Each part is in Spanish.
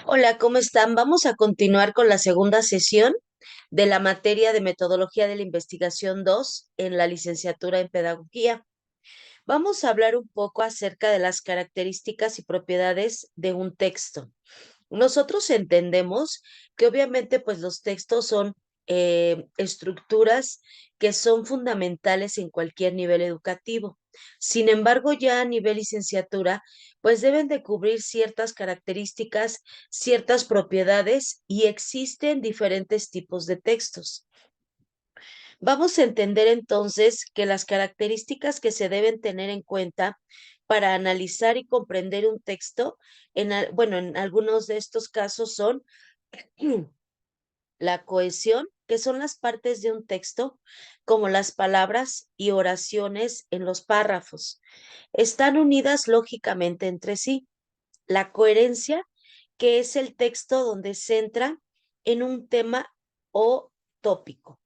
Hola, ¿cómo están? Vamos a continuar con la segunda sesión de la materia de Metodología de la Investigación 2 en la licenciatura en Pedagogía. Vamos a hablar un poco acerca de las características y propiedades de un texto. Nosotros entendemos que obviamente pues los textos son estructuras que son fundamentales en cualquier nivel educativo. Sin embargo, ya a nivel licenciatura, pues deben de cubrir ciertas características, ciertas propiedades y existen diferentes tipos de textos. Vamos a entender entonces que las características que se deben tener en cuenta para analizar y comprender un texto, bueno, en algunos de estos casos son la cohesión, que son las partes de un texto, como las palabras y oraciones en los párrafos. Están unidas lógicamente entre sí. La coherencia, que es el texto donde centra en un tema o tópico.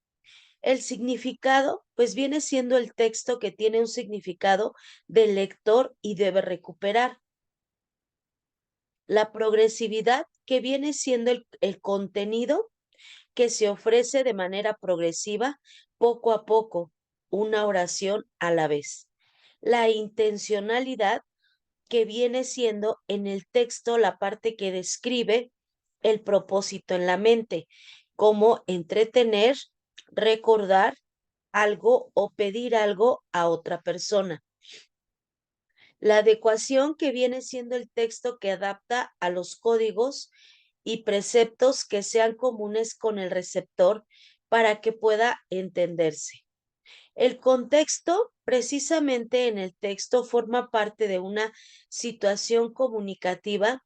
El significado, pues viene siendo el texto que tiene un significado del lector y debe recuperar. La progresividad, que viene siendo el contenido que se ofrece de manera progresiva, poco a poco, una oración a la vez. La intencionalidad, que viene siendo en el texto la parte que describe el propósito en la mente, como entretener, recordar algo o pedir algo a otra persona. La adecuación, que viene siendo el texto que adapta a los códigos y preceptos que sean comunes con el receptor para que pueda entenderse. El contexto, precisamente en el texto, forma parte de una situación comunicativa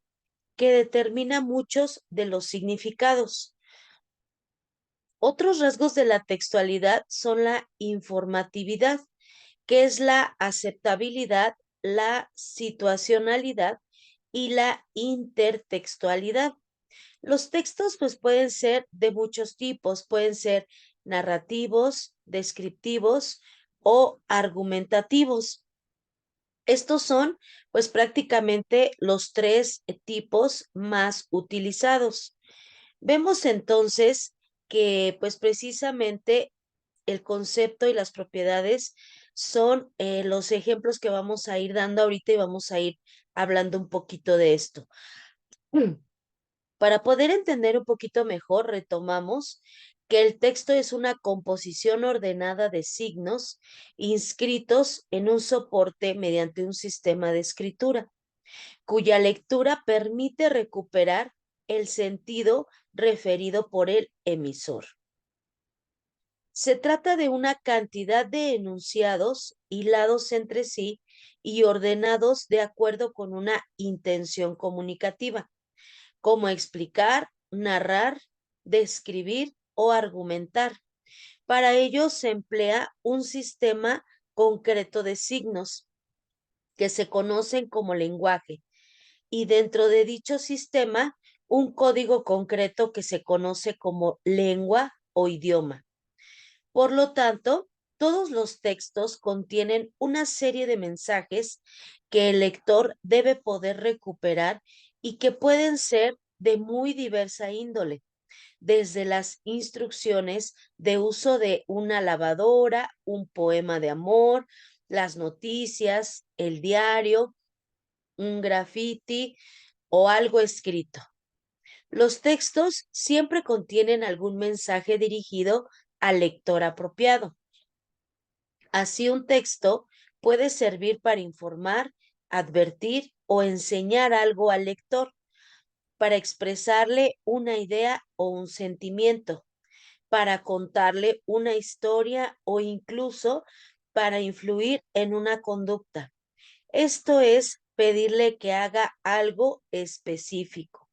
que determina muchos de los significados. Otros rasgos de la textualidad son la informatividad, que es la aceptabilidad, la situacionalidad y la intertextualidad. Los textos pues pueden ser de muchos tipos, pueden ser narrativos, descriptivos o argumentativos. Estos son pues prácticamente los tres tipos más utilizados. Vemos entonces que pues precisamente el concepto y las propiedades son los ejemplos que vamos a ir dando ahorita y vamos a ir hablando un poquito de esto. Para poder entender un poquito mejor, retomamos que el texto es una composición ordenada de signos inscritos en un soporte mediante un sistema de escritura, cuya lectura permite recuperar el sentido referido por el emisor. Se trata de una cantidad de enunciados hilados entre sí y ordenados de acuerdo con una intención comunicativa, como explicar, narrar, describir o argumentar. Para ello se emplea un sistema concreto de signos que se conocen como lenguaje y dentro de dicho sistema un código concreto que se conoce como lengua o idioma. Por lo tanto, todos los textos contienen una serie de mensajes que el lector debe poder recuperar y que pueden ser de muy diversa índole, desde las instrucciones de uso de una lavadora, un poema de amor, las noticias, el diario, un graffiti o algo escrito. Los textos siempre contienen algún mensaje dirigido al lector apropiado. Así un texto puede servir para informar, advertir o enseñar algo al lector, para expresarle una idea o un sentimiento, para contarle una historia o incluso para influir en una conducta. Esto es pedirle que haga algo específico.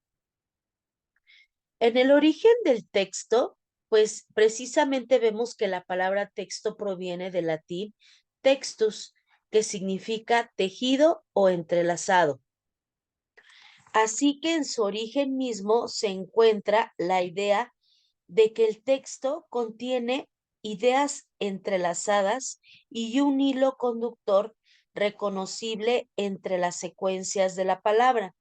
En el origen del texto, pues precisamente vemos que la palabra texto proviene del latín textus, que significa tejido o entrelazado. Así que en su origen mismo se encuentra la idea de que el texto contiene ideas entrelazadas y un hilo conductor reconocible entre las secuencias de la palabra.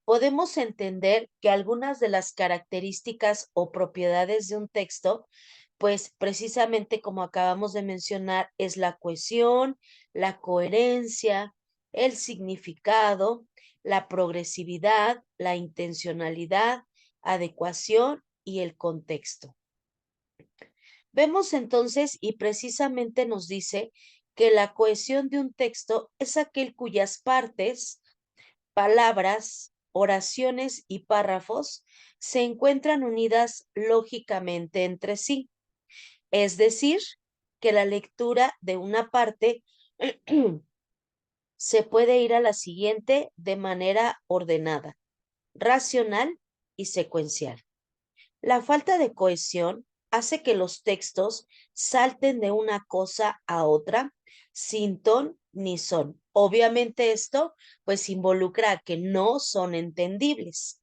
podemos entender que algunas de las características o propiedades de un texto, pues precisamente como acabamos de mencionar, es la cohesión, la coherencia, el significado, la progresividad, la intencionalidad, adecuación y el contexto. Vemos entonces y precisamente nos dice que la cohesión de un texto es aquel cuyas partes, palabras, oraciones y párrafos se encuentran unidas lógicamente entre sí. Es decir, que la lectura de una parte se puede ir a la siguiente de manera ordenada, racional y secuencial. La falta de cohesión hace que los textos salten de una cosa a otra sin ton ni son. Obviamente esto pues involucra a que no son entendibles.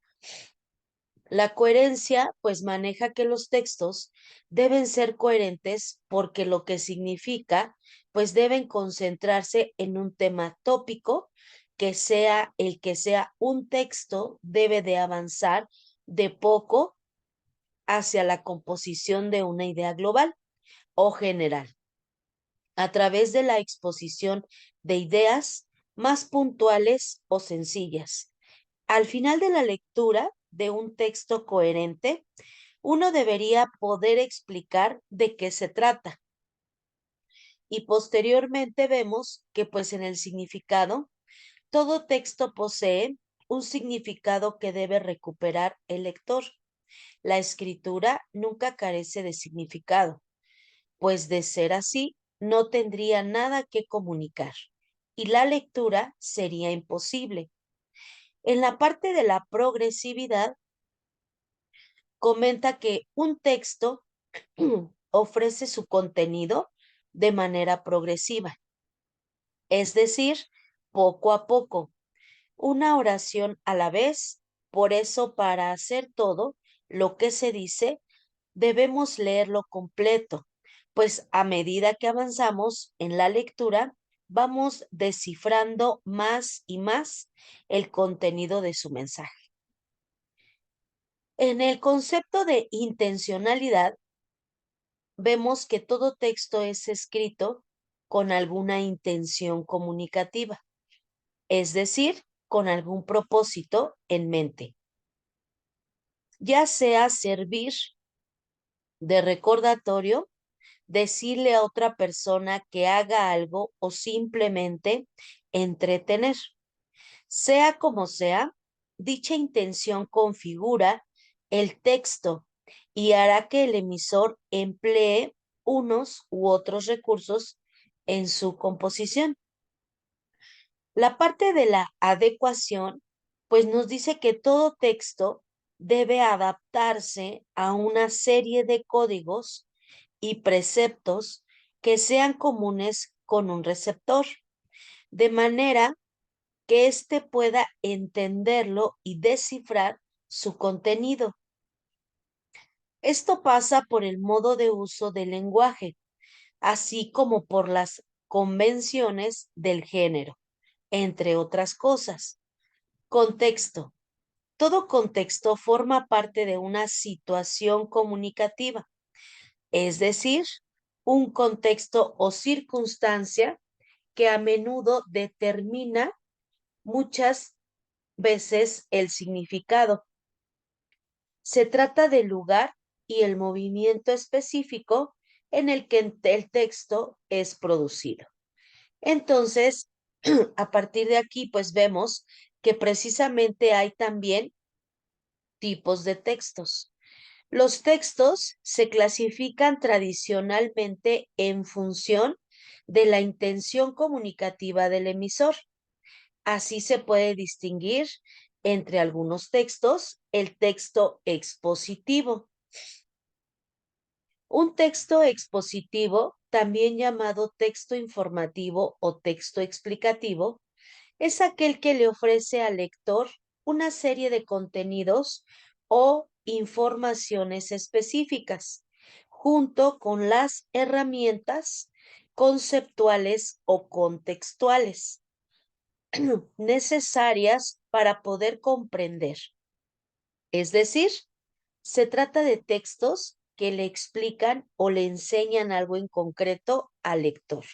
La coherencia pues maneja que los textos deben ser coherentes porque lo que significa pues deben concentrarse en un tema tópico que sea el que sea un texto debe de avanzar de poco hacia la composición de una idea global o general, a través de la exposición de ideas más puntuales o sencillas. Al final de la lectura de un texto coherente, uno debería poder explicar de qué se trata. Y posteriormente vemos que pues en el significado, todo texto posee un significado que debe recuperar el lector. La escritura nunca carece de significado, pues de ser así, no tendría nada que comunicar y la lectura sería imposible. En la parte de la progresividad, comenta que un texto ofrece su contenido de manera progresiva, es decir, poco a poco, una oración a la vez. Por eso, para hacer todo lo que se dice, debemos leerlo completo, pues a medida que avanzamos en la lectura, vamos descifrando más y más el contenido de su mensaje. En el concepto de intencionalidad, vemos que todo texto es escrito con alguna intención comunicativa, es decir, con algún propósito en mente, ya sea servir de recordatorio, decirle a otra persona que haga algo o simplemente entretener. Sea como sea, dicha intención configura el texto y hará que el emisor emplee unos u otros recursos en su composición. La parte de la adecuación, pues nos dice que todo texto debe adaptarse a una serie de códigos y preceptos que sean comunes con un receptor, de manera que éste pueda entenderlo y descifrar su contenido. Esto pasa por el modo de uso del lenguaje, así como por las convenciones del género, entre otras cosas. Contexto. Todo contexto forma parte de una situación comunicativa, es decir, un contexto o circunstancia que a menudo determina muchas veces el significado. Se trata del lugar y el movimiento específico en el que el texto es producido. Entonces, a partir de aquí, pues vemos que precisamente hay también tipos de textos. Los textos se clasifican tradicionalmente en función de la intención comunicativa del emisor. Así se puede distinguir entre algunos textos el texto expositivo. Un texto expositivo, también llamado texto informativo o texto explicativo, es aquel que le ofrece al lector una serie de contenidos o informaciones específicas, junto con las herramientas conceptuales o contextuales. necesarias para poder comprender. Es decir, se trata de textos que le explican o le enseñan algo en concreto al lector.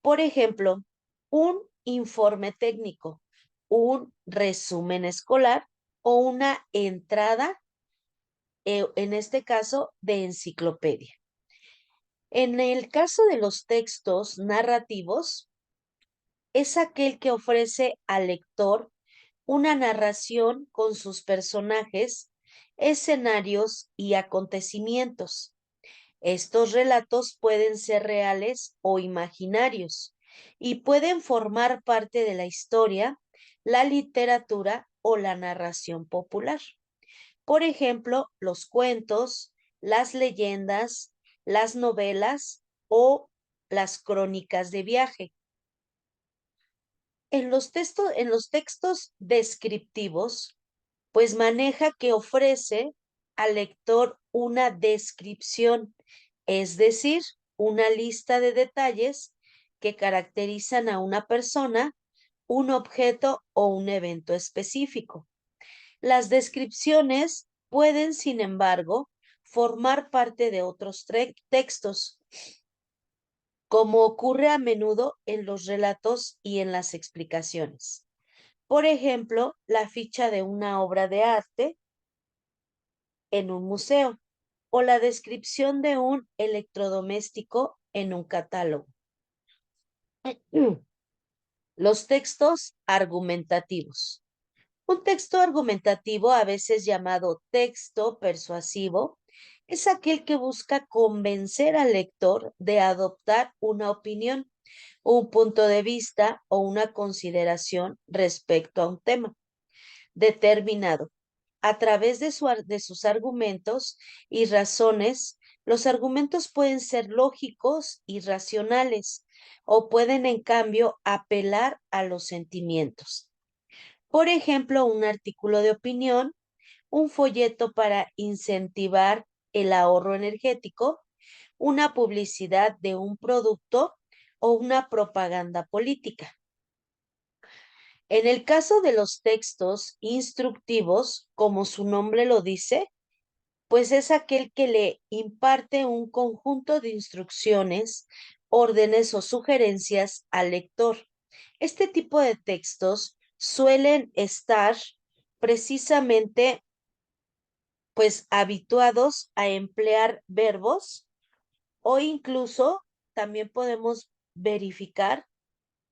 Por ejemplo, un informe técnico, un resumen escolar o una entrada, en este caso, de enciclopedia. En el caso de los textos narrativos, es aquel que ofrece al lector una narración con sus personajes, escenarios y acontecimientos. Estos relatos pueden ser reales o imaginarios y pueden formar parte de la historia, la literatura o la narración popular. Por ejemplo, los cuentos, las leyendas, las novelas o las crónicas de viaje. En los textos descriptivos, pues maneja que ofrece al lector una descripción, es decir, una lista de detalles que caracterizan a una persona, un objeto o un evento específico. Las descripciones pueden, sin embargo, formar parte de otros textos, como ocurre a menudo en los relatos y en las explicaciones. Por ejemplo, la ficha de una obra de arte en un museo o la descripción de un electrodoméstico en un catálogo. Los textos argumentativos. Un texto argumentativo, a veces llamado texto persuasivo, es aquel que busca convencer al lector de adoptar una opinión, un punto de vista o una consideración respecto a un tema determinado. A través de sus argumentos y razones, los argumentos pueden ser lógicos y racionales o pueden, en cambio, apelar a los sentimientos. Por ejemplo, un artículo de opinión, un folleto para incentivar el ahorro energético, una publicidad de un producto o una propaganda política. En el caso de los textos instructivos, como su nombre lo dice, pues es aquel que le imparte un conjunto de instrucciones, órdenes o sugerencias al lector. Este tipo de textos suelen estar precisamente pues habituados a emplear verbos o incluso también podemos verificar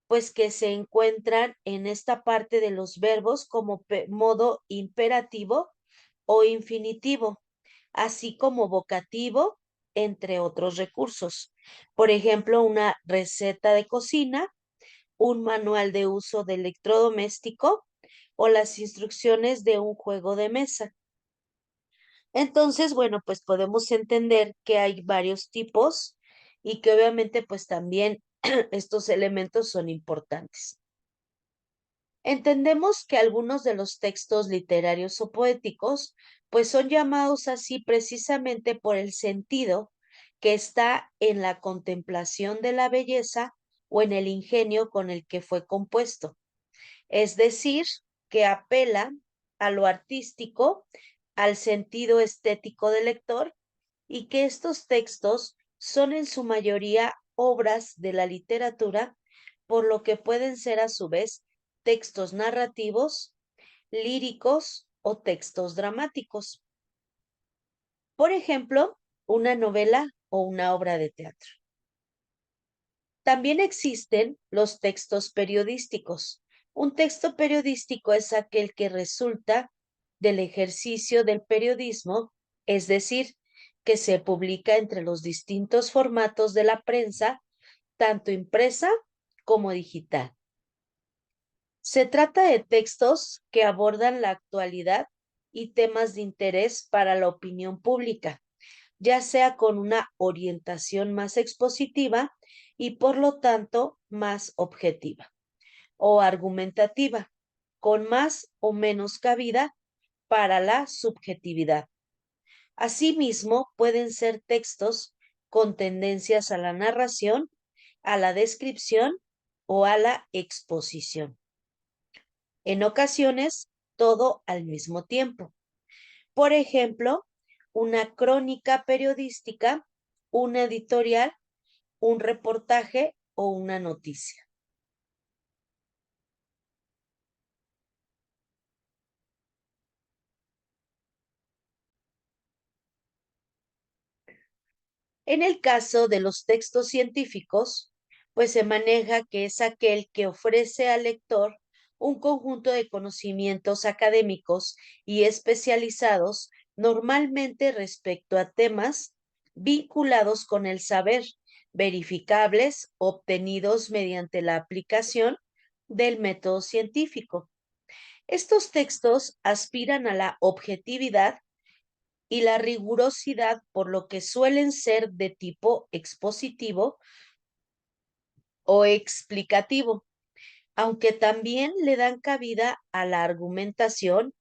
pues que se encuentran en esta parte de los verbos como modo imperativo o infinitivo, así como vocativo, entre otros recursos. Por ejemplo, una receta de cocina, un manual de uso de electrodoméstico o las instrucciones de un juego de mesa. Entonces, bueno, pues podemos entender que hay varios tipos y que obviamente pues también estos elementos son importantes. Entendemos que algunos de los textos literarios o poéticos pues son llamados así precisamente por el sentido que está en la contemplación de la belleza o en el ingenio con el que fue compuesto. Es decir, que apela a lo artístico, al sentido estético del lector y que estos textos son en su mayoría obras de la literatura, por lo que pueden ser a su vez textos narrativos, líricos o textos dramáticos. Por ejemplo, una novela o una obra de teatro. También existen los textos periodísticos. Un texto periodístico es aquel que resulta del ejercicio del periodismo, es decir, que se publica entre los distintos formatos de la prensa, tanto impresa como digital. Se trata de textos que abordan la actualidad y temas de interés para la opinión pública, ya sea con una orientación más expositiva y por lo tanto más objetiva o argumentativa, con más o menos cabida para la subjetividad. Asimismo, pueden ser textos con tendencias a la narración, a la descripción o a la exposición. En ocasiones, todo al mismo tiempo. Por ejemplo, una crónica periodística, una editorial, un reportaje o una noticia. En el caso de los textos científicos, pues se maneja que es aquel que ofrece al lector un conjunto de conocimientos académicos y especializados, normalmente respecto a temas vinculados con el saber, verificables, obtenidos mediante la aplicación del método científico. Estos textos aspiran a la objetividad y la rigurosidad, por lo que suelen ser de tipo expositivo o explicativo, aunque también le dan cabida a la argumentación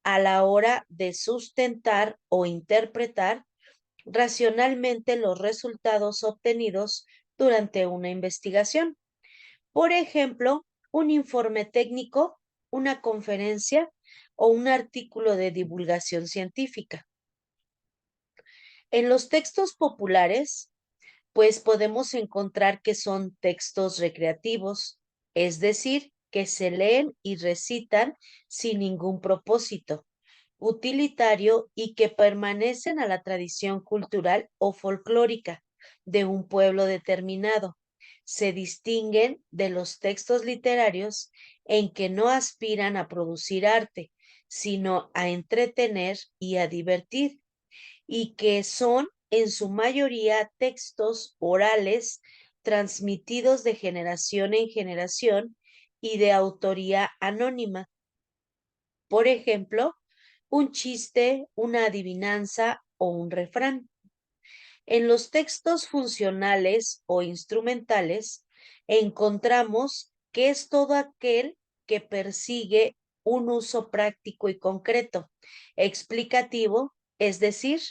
a la hora de sustentar o interpretar racionalmente los resultados obtenidos durante una investigación. Por ejemplo, un informe técnico, una conferencia o un artículo de divulgación científica. En los textos populares, pues podemos encontrar que son textos recreativos, es decir, que se leen y recitan sin ningún propósito utilitario y que permanecen a la tradición cultural o folclórica de un pueblo determinado. Se distinguen de los textos literarios en que no aspiran a producir arte, sino a entretener y a divertir, y que son en su mayoría textos orales transmitidos de generación en generación y de autoría anónima. Por ejemplo, un chiste, una adivinanza o un refrán. En los textos funcionales o instrumentales encontramos que es todo aquel que persigue un uso práctico y concreto, explicativo, es decir,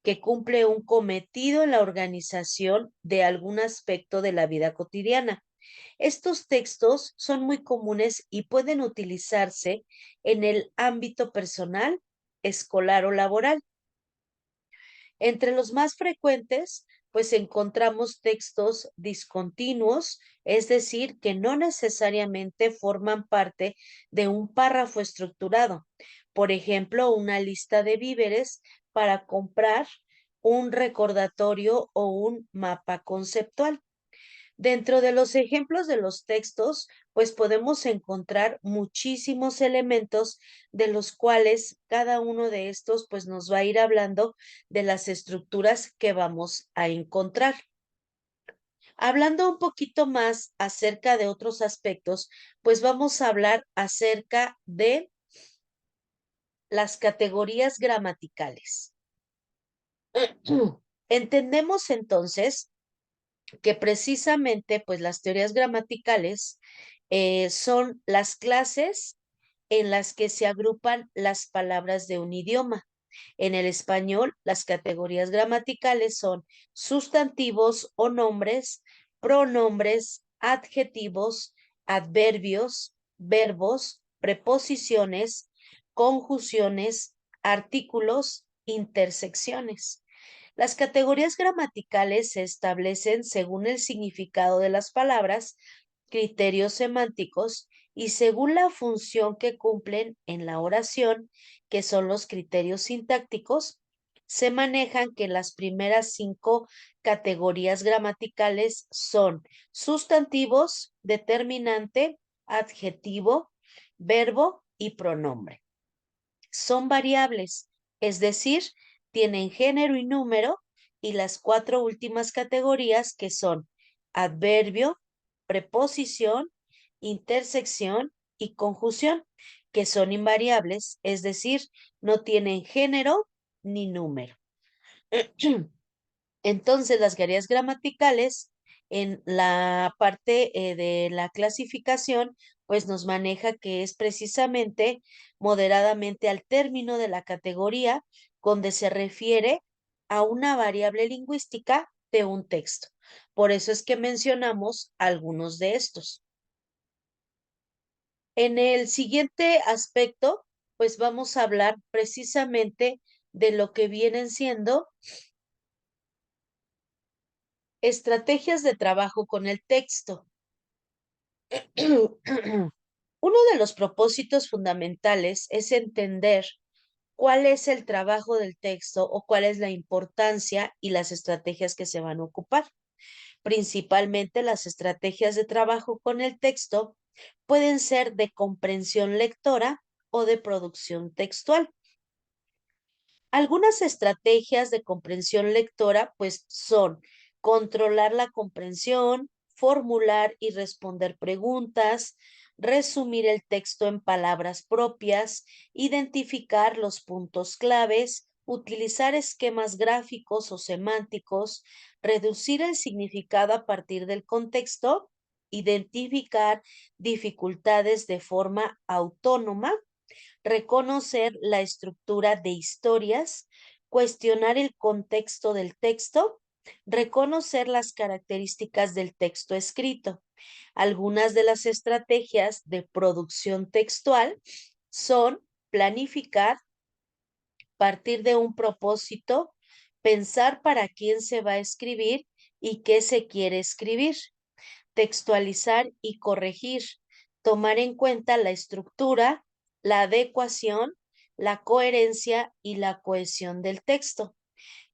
que cumple un cometido en la organización de algún aspecto de la vida cotidiana. Estos textos son muy comunes y pueden utilizarse en el ámbito personal, escolar o laboral. Entre los más frecuentes, pues encontramos textos discontinuos, es decir, que no necesariamente forman parte de un párrafo estructurado. Por ejemplo, una lista de víveres para comprar, un recordatorio o un mapa conceptual. Dentro de los ejemplos de los textos, pues podemos encontrar muchísimos elementos de los cuales cada uno de estos pues nos va a ir hablando de las estructuras que vamos a encontrar. Hablando un poquito más acerca de otros aspectos, pues vamos a hablar acerca de las categorías gramaticales. Entendemos entonces que precisamente pues las teorías gramaticales son las clases en las que se agrupan las palabras de un idioma. En el español, las categorías gramaticales son sustantivos o nombres, pronombres, adjetivos, adverbios, verbos, preposiciones, conjunciones, artículos, intersecciones. Las categorías gramaticales se establecen según el significado de las palabras, criterios semánticos y según la función que cumplen en la oración, que son los criterios sintácticos. Se manejan que las primeras 5 categorías gramaticales son sustantivos, determinante, adjetivo, verbo y pronombre. Son variables, es decir, tienen género y número, y las 4 últimas categorías que son adverbio, preposición, intersección y conjunción, que son invariables, es decir, no tienen género ni número. Entonces, las guías gramaticales en la parte de la clasificación, pues nos maneja que es precisamente moderadamente al término de la categoría donde se refiere a una variable lingüística de un texto. Por eso es que mencionamos algunos de estos. En el siguiente aspecto, pues vamos a hablar precisamente de lo que vienen siendo estrategias de trabajo con el texto. Uno de los propósitos fundamentales es entender cuál es el trabajo del texto o cuál es la importancia y las estrategias que se van a ocupar. Principalmente las estrategias de trabajo con el texto pueden ser de comprensión lectora o de producción textual. Algunas estrategias de comprensión lectora, pues son controlar la comprensión, formular y responder preguntas, resumir el texto en palabras propias, identificar los puntos claves, utilizar esquemas gráficos o semánticos, reducir el significado a partir del contexto, identificar dificultades de forma autónoma, reconocer la estructura de historias, cuestionar el contexto del texto, reconocer las características del texto escrito. Algunas de las estrategias de producción textual son planificar, partir de un propósito, pensar para quién se va a escribir y qué se quiere escribir, textualizar y corregir, tomar en cuenta la estructura, la adecuación, la coherencia y la cohesión del texto,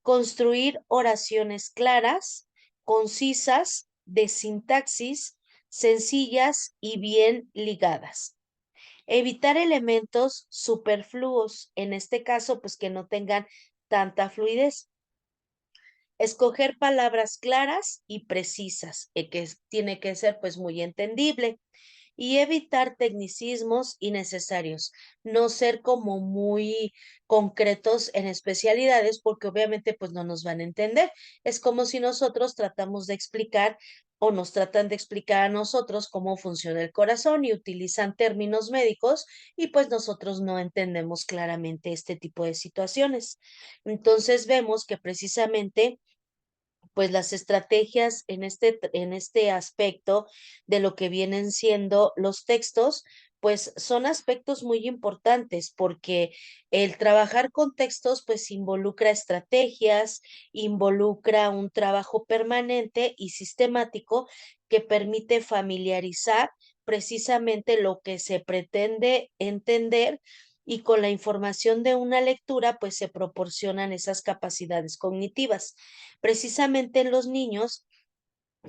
construir oraciones claras, concisas, de sintaxis, sencillas y bien ligadas. Evitar elementos superfluos, en este caso, pues que no tengan tanta fluidez. Escoger palabras claras y precisas, que tiene que ser pues muy entendible y evitar tecnicismos innecesarios, no ser como muy concretos en especialidades porque obviamente pues no nos van a entender. Es como si nosotros tratamos de explicar o nos tratan de explicar a nosotros cómo funciona el corazón y utilizan términos médicos y pues nosotros no entendemos claramente este tipo de situaciones. Entonces vemos que precisamente pues las estrategias en este aspecto de lo que vienen siendo los textos, pues son aspectos muy importantes porque el trabajar con textos pues involucra estrategias, involucra un trabajo permanente y sistemático que permite familiarizar precisamente lo que se pretende entender y con la información de una lectura pues se proporcionan esas capacidades cognitivas. Precisamente en los niños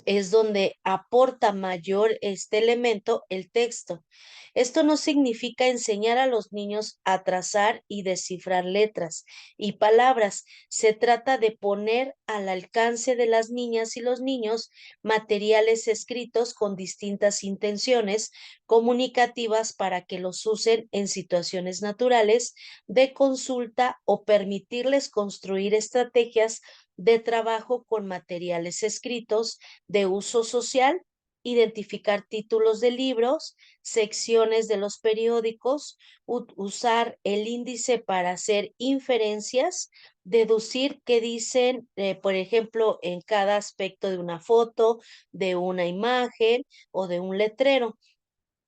es donde aporta mayor este elemento el texto. Esto no significa enseñar a los niños a trazar y descifrar letras y palabras. Se trata de poner al alcance de las niñas y los niños materiales escritos con distintas intenciones comunicativas para que los usen en situaciones naturales de consulta o permitirles construir estrategias de trabajo con materiales escritos de uso social, identificar títulos de libros, secciones de los periódicos, usar el índice para hacer inferencias, deducir qué dicen, por ejemplo, en cada aspecto de una foto, de una imagen o de un letrero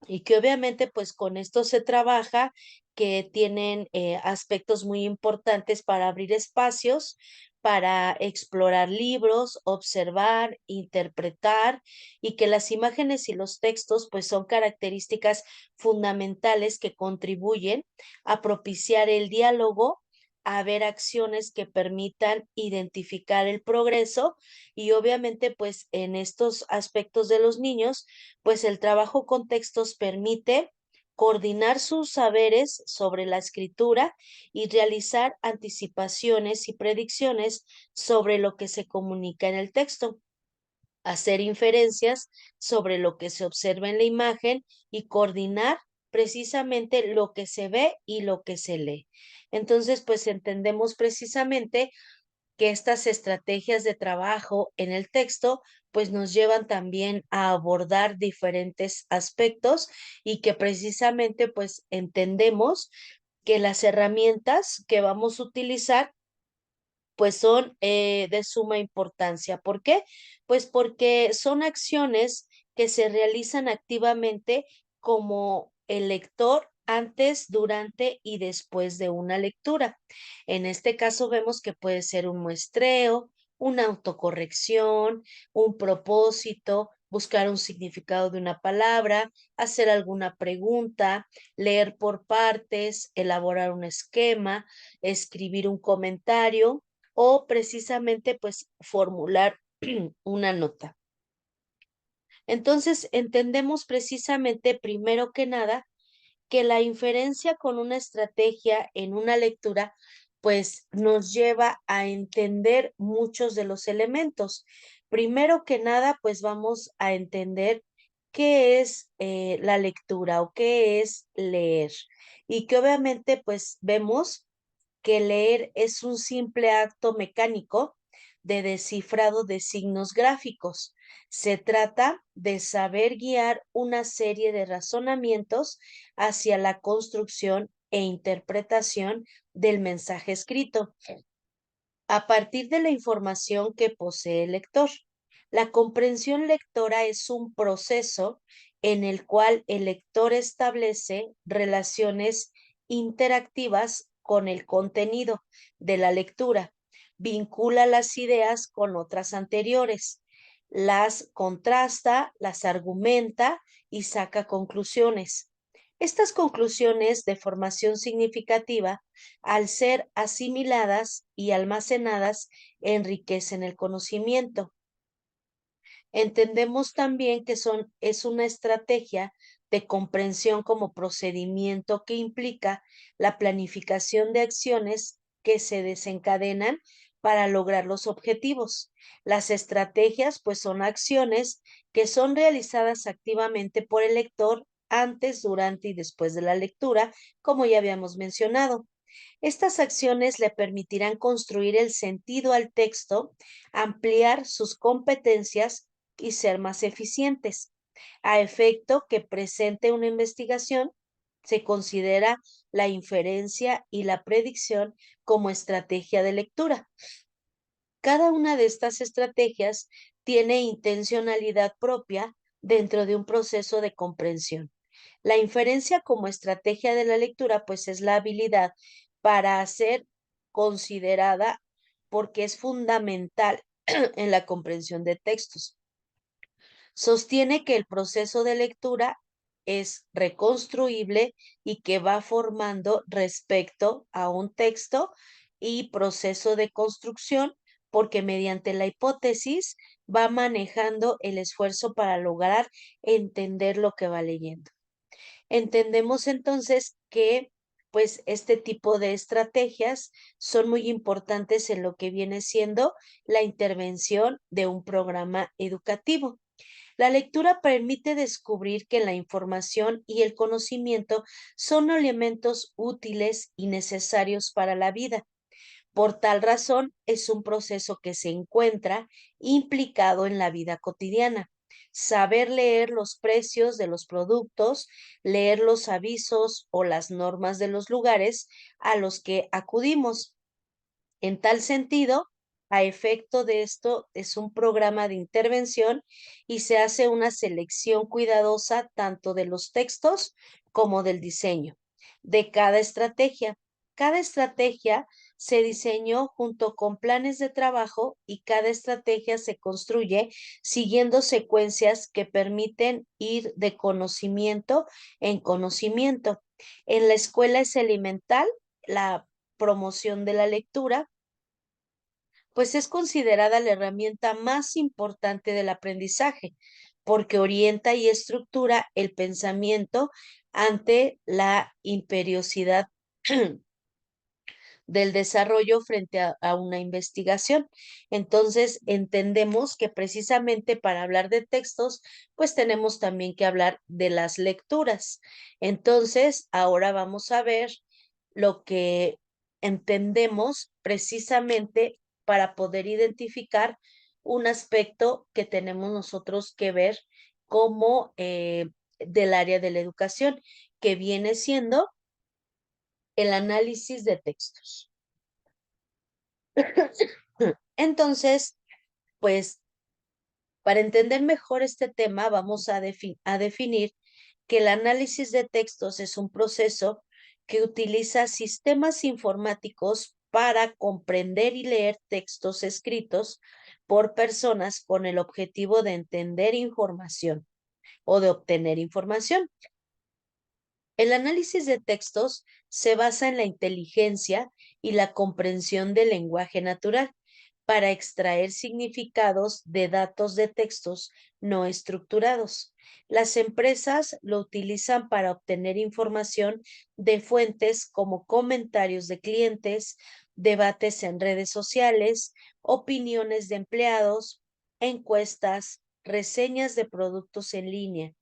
y que obviamente pues con esto se trabaja, que tienen aspectos muy importantes para abrir espacios, para explorar libros, observar, interpretar y que las imágenes y los textos pues son características fundamentales que contribuyen a propiciar el diálogo, a ver acciones que permitan identificar el progreso y obviamente pues en estos aspectos de los niños pues el trabajo con textos permite coordinar sus saberes sobre la escritura y realizar anticipaciones y predicciones sobre lo que se comunica en el texto, hacer inferencias sobre lo que se observa en la imagen y coordinar precisamente lo que se ve y lo que se lee. Entonces, pues entendemos precisamente que estas estrategias de trabajo en el texto pues nos llevan también a abordar diferentes aspectos y que precisamente pues entendemos que las herramientas que vamos a utilizar pues son de suma importancia. ¿Por qué? Pues porque son acciones que se realizan activamente como el lector antes, durante y después de una lectura. En este caso vemos que puede ser un muestreo, una autocorrección, un propósito, buscar un significado de una palabra, hacer alguna pregunta, leer por partes, elaborar un esquema, escribir un comentario o precisamente pues formular una nota. Entonces, entendemos precisamente, primero que nada, que la inferencia con una estrategia en una lectura, pues nos lleva a entender muchos de los elementos. Primero que nada, pues vamos a entender qué es la lectura o qué es leer. Y que obviamente, pues vemos que leer es un simple acto mecánico de descifrado de signos gráficos. Se trata de saber guiar una serie de razonamientos hacia la construcción e interpretación del mensaje escrito a partir de la información que posee el lector. La comprensión lectora es un proceso en el cual el lector establece relaciones interactivas con el contenido de la lectura, vincula las ideas con otras anteriores, las contrasta, las argumenta y saca conclusiones. Estas conclusiones de formación significativa, al ser asimiladas y almacenadas, enriquecen el conocimiento. Entendemos también que es una estrategia de comprensión como procedimiento que implica la planificación de acciones que se desencadenan para lograr los objetivos. Las estrategias, pues, son acciones que son realizadas activamente por el lector antes, durante y después de la lectura, como ya habíamos mencionado. Estas acciones le permitirán construir el sentido al texto, ampliar sus competencias y ser más eficientes. A efecto que presente una investigación, se considera la inferencia y la predicción como estrategia de lectura. Cada una de estas estrategias tiene intencionalidad propia dentro de un proceso de comprensión. La inferencia como estrategia de la lectura, pues es la habilidad para ser considerada porque es fundamental en la comprensión de textos. Sostiene que el proceso de lectura es reconstruible y que va formando respecto a un texto y proceso de construcción, porque mediante la hipótesis va manejando el esfuerzo para lograr entender lo que va leyendo. Entendemos entonces que pues este tipo de estrategias son muy importantes en lo que viene siendo la intervención de un programa educativo. La lectura permite descubrir que la información y el conocimiento son elementos útiles y necesarios para la vida. Por tal razón, es un proceso que se encuentra implicado en la vida cotidiana. Saber leer los precios de los productos, leer los avisos o las normas de los lugares a los que acudimos. En tal sentido, a efecto de esto, es un programa de intervención y se hace una selección cuidadosa tanto de los textos como del diseño de cada estrategia. Cada estrategia se diseñó junto con planes de trabajo y cada estrategia se construye siguiendo secuencias que permiten ir de conocimiento en conocimiento. En la escuela es elemental la promoción de la lectura, pues es considerada la herramienta más importante del aprendizaje, porque orienta y estructura el pensamiento ante la imperiosidad del desarrollo frente a una investigación. Entonces, entendemos que precisamente para hablar de textos, pues tenemos también que hablar de las lecturas. Entonces, ahora vamos a ver lo que entendemos precisamente para poder identificar un aspecto que tenemos nosotros que ver como del área de la educación, que viene siendo el análisis de textos. Entonces, pues para entender mejor este tema, vamos a definir que el análisis de textos es un proceso que utiliza sistemas informáticos para comprender y leer textos escritos por personas con el objetivo de entender información o de obtener información. El análisis de textos se basa en la inteligencia y la comprensión del lenguaje natural para extraer significados de datos de textos no estructurados. Las empresas lo utilizan para obtener información de fuentes como comentarios de clientes, debates en redes sociales, opiniones de empleados, encuestas, reseñas de productos en línea.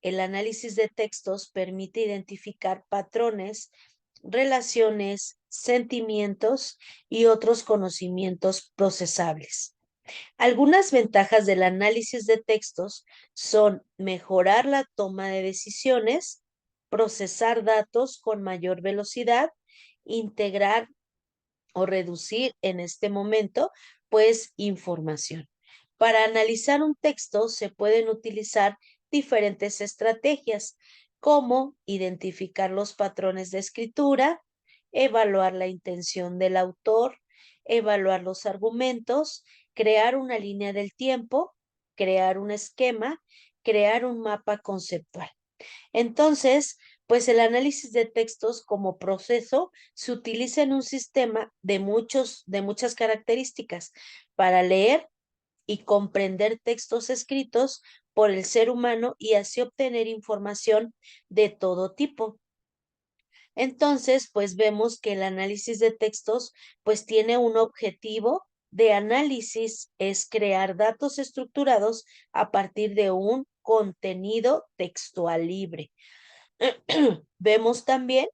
El análisis de textos permite identificar patrones, relaciones, sentimientos y otros conocimientos procesables. Algunas ventajas del análisis de textos son mejorar la toma de decisiones, procesar datos con mayor velocidad, integrar o reducir en este momento, pues, información. Para analizar un texto se pueden utilizar diferentes estrategias, como identificar los patrones de escritura, evaluar la intención del autor, evaluar los argumentos, crear una línea del tiempo, crear un esquema, crear un mapa conceptual. Entonces, pues el análisis de textos como proceso se utiliza en un sistema de muchas características para leer y comprender textos escritos por el ser humano y así obtener información de todo tipo. Entonces, pues vemos que el análisis de textos pues tiene un objetivo de análisis, es crear datos estructurados a partir de un contenido textual libre. Vemos también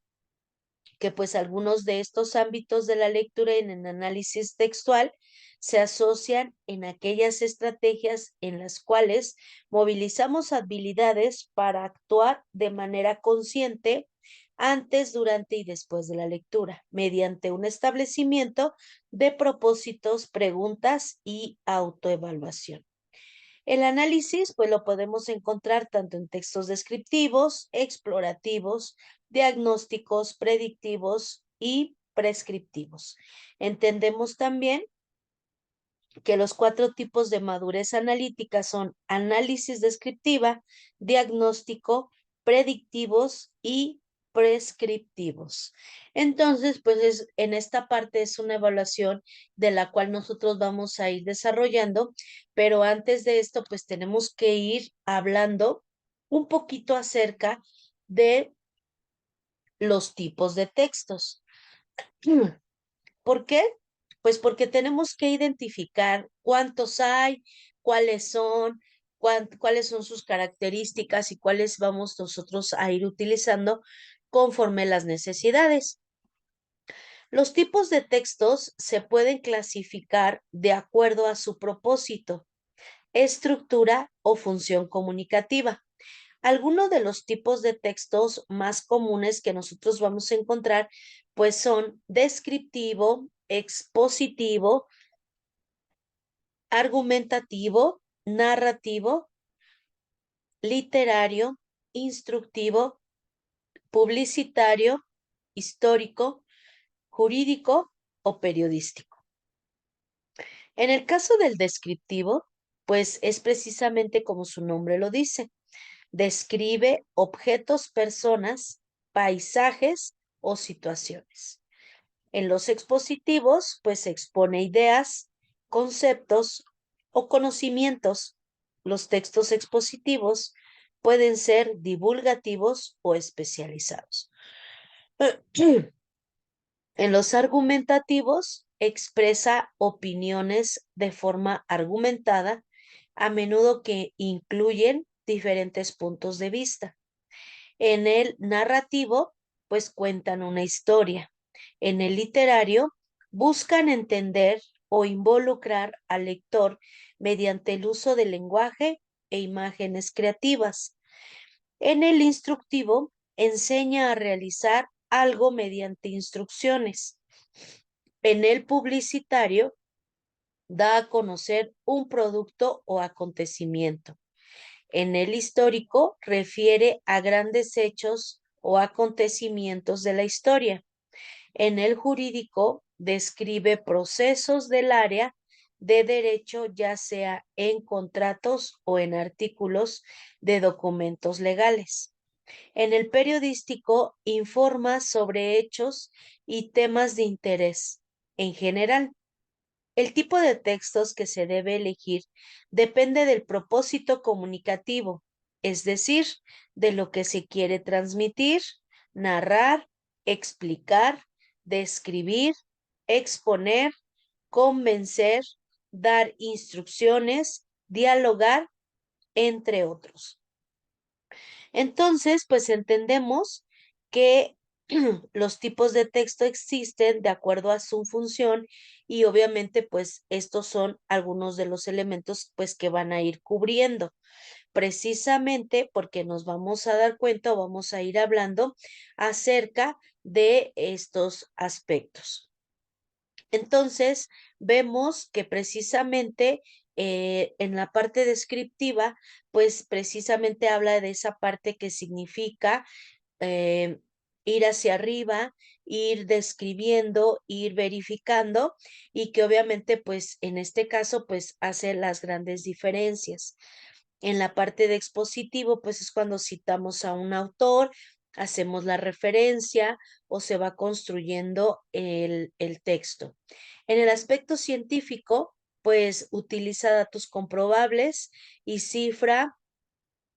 que pues algunos de estos ámbitos de la lectura en el análisis textual se asocian en aquellas estrategias en las cuales movilizamos habilidades para actuar de manera consciente antes, durante y después de la lectura, mediante un establecimiento de propósitos, preguntas y autoevaluación. El análisis, pues lo podemos encontrar tanto en textos descriptivos, explorativos, diagnósticos, predictivos y prescriptivos. Entendemos también que los 4 tipos de madurez analítica son análisis descriptiva, diagnóstico, predictivos y prescriptivos. Entonces, pues en esta parte es una evaluación de la cual nosotros vamos a ir desarrollando, pero antes de esto, pues tenemos que ir hablando un poquito acerca de los tipos de textos. ¿Por qué? Pues porque tenemos que identificar cuántos hay, cuáles son, cuáles son sus características y cuáles vamos nosotros a ir utilizando conforme las necesidades. Los tipos de textos se pueden clasificar de acuerdo a su propósito, estructura o función comunicativa. Algunos de los tipos de textos más comunes que nosotros vamos a encontrar, pues son descriptivo, expositivo, argumentativo, narrativo, literario, instructivo, publicitario, histórico, jurídico o periodístico. En el caso del descriptivo, pues es precisamente como su nombre lo dice. Describe objetos, personas, paisajes o situaciones. En los expositivos, pues expone ideas, conceptos o conocimientos. Los textos expositivos pueden ser divulgativos o especializados. En los argumentativos, expresa opiniones de forma argumentada, a menudo que incluyen diferentes puntos de vista. En el narrativo, pues cuentan una historia. En el literario, buscan entender o involucrar al lector mediante el uso del lenguaje e imágenes creativas. En el instructivo, enseña a realizar algo mediante instrucciones. En el publicitario, da a conocer un producto o acontecimiento. En el histórico refiere a grandes hechos o acontecimientos de la historia. En el jurídico describe procesos del área de derecho, ya sea en contratos o en artículos de documentos legales. En el periodístico informa sobre hechos y temas de interés en general. El tipo de textos que se debe elegir depende del propósito comunicativo, es decir, de lo que se quiere transmitir, narrar, explicar, describir, exponer, convencer, dar instrucciones, dialogar, entre otros. Entonces, pues entendemos que los tipos de texto existen de acuerdo a su función y obviamente pues estos son algunos de los elementos pues que van a ir cubriendo precisamente porque nos vamos a dar cuenta o vamos a ir hablando acerca de estos aspectos. Entonces, vemos que precisamente en la parte descriptiva, pues precisamente habla de esa parte que significa eh, ir hacia arriba, ir describiendo, ir verificando y que obviamente pues en este caso pues hace las grandes diferencias. En la parte de expositivo pues es cuando citamos a un autor, hacemos la referencia o se va construyendo el texto. En el aspecto científico pues utiliza datos comprobables y cifra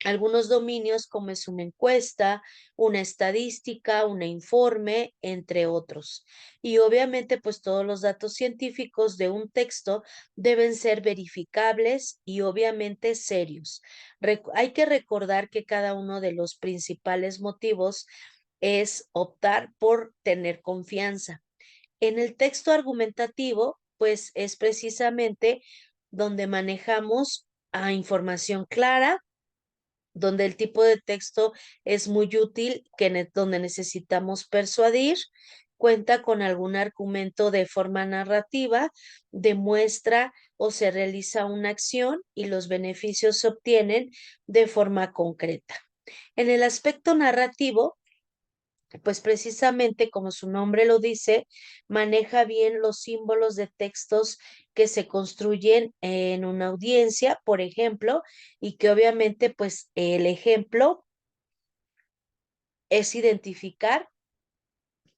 algunos dominios como es una encuesta, una estadística, un informe, entre otros. Y obviamente, pues todos los datos científicos de un texto deben ser verificables y obviamente serios. Hay que recordar que cada uno de los principales motivos es optar por tener confianza. En el texto argumentativo, pues es precisamente donde manejamos a información clara, donde el tipo de texto es muy útil, donde necesitamos persuadir, cuenta con algún argumento de forma narrativa, demuestra o se realiza una acción y los beneficios se obtienen de forma concreta. En el aspecto narrativo, pues precisamente como su nombre lo dice, maneja bien los símbolos de textos que se construyen en una audiencia, por ejemplo, y que obviamente pues el ejemplo es identificar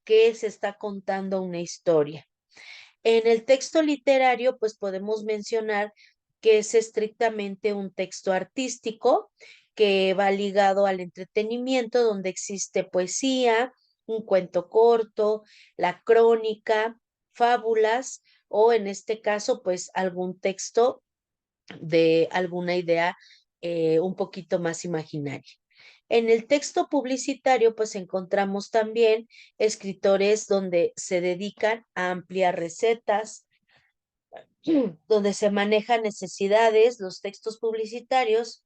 que se está contando una historia. En el texto literario, pues podemos mencionar que es estrictamente un texto artístico que va ligado al entretenimiento, donde existe poesía, un cuento corto, la crónica, fábulas o en este caso, pues algún texto de alguna idea un poquito más imaginaria. En el texto publicitario, pues encontramos también escritores donde se dedican a ampliar recetas, donde se manejan necesidades. Los textos publicitarios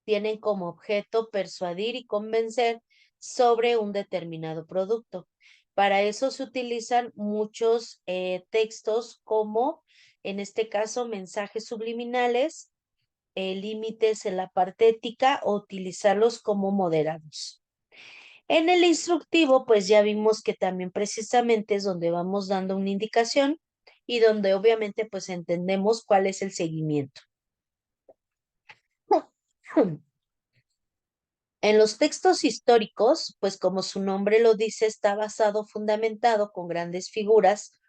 tienen como objeto persuadir y convencer sobre un determinado producto. Para eso se utilizan muchos textos como, en este caso, mensajes subliminales, límites en la parte ética o utilizarlos como moderados. En el instructivo, pues ya vimos que también precisamente es donde vamos dando una indicación y donde obviamente pues entendemos cuál es el seguimiento. En los textos históricos, pues como su nombre lo dice, está basado, fundamentado con grandes figuras,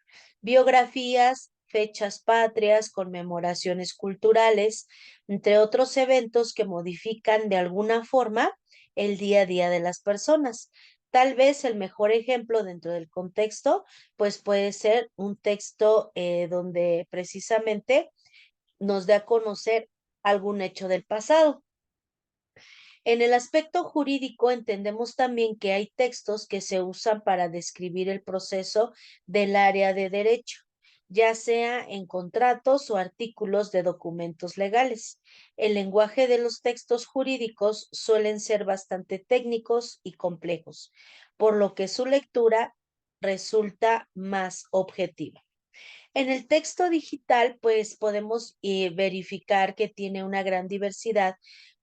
biografías, fechas patrias, conmemoraciones culturales, entre otros eventos que modifican de alguna forma el día a día de las personas. Tal vez el mejor ejemplo dentro del contexto, pues puede ser un texto donde precisamente nos dé a conocer algún hecho del pasado. En el aspecto jurídico entendemos también que hay textos que se usan para describir el proceso del área de derecho, ya sea en contratos o artículos de documentos legales. El lenguaje de los textos jurídicos suelen ser bastante técnicos y complejos, por lo que su lectura resulta más objetiva. En el texto digital, pues podemos verificar que tiene una gran diversidad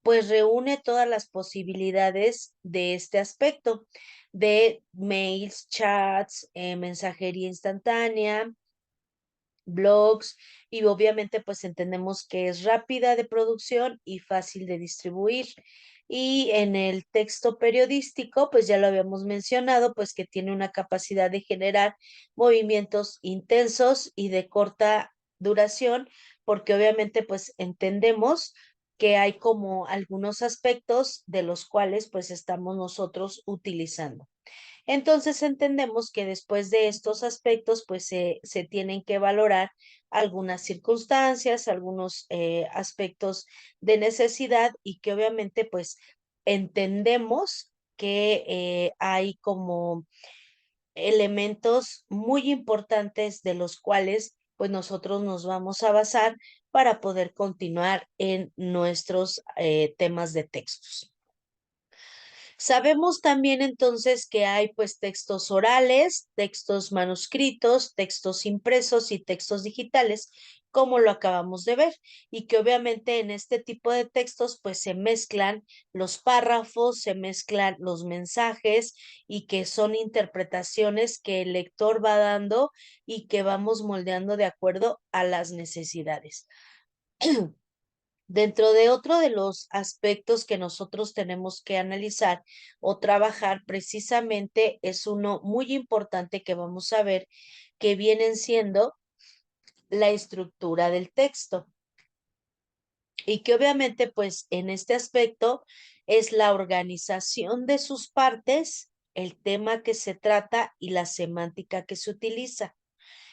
pues reúne todas las posibilidades de este aspecto, de mails, chats, mensajería instantánea, blogs, y obviamente pues entendemos que es rápida de producción y fácil de distribuir. Y en el texto periodístico, pues ya lo habíamos mencionado, pues que tiene una capacidad de generar movimientos intensos y de corta duración, porque obviamente pues entendemos que hay como algunos aspectos de los cuales pues estamos nosotros utilizando. Entonces entendemos que después de estos aspectos, pues se tienen que valorar algunas circunstancias, algunos aspectos de necesidad y que obviamente pues entendemos que hay como elementos muy importantes de los cuales pues nosotros nos vamos a basar para poder continuar en nuestros temas de textos. Sabemos también entonces que hay pues textos orales, textos manuscritos, textos impresos y textos digitales, como lo acabamos de ver, y que obviamente en este tipo de textos pues se mezclan los párrafos, se mezclan los mensajes y que son interpretaciones que el lector va dando y que vamos moldeando de acuerdo a las necesidades. Dentro de otro de los aspectos que nosotros tenemos que analizar o trabajar precisamente es uno muy importante que vamos a ver, que vienen siendo la estructura del texto y que obviamente pues en este aspecto es la organización de sus partes, el tema que se trata y la semántica que se utiliza.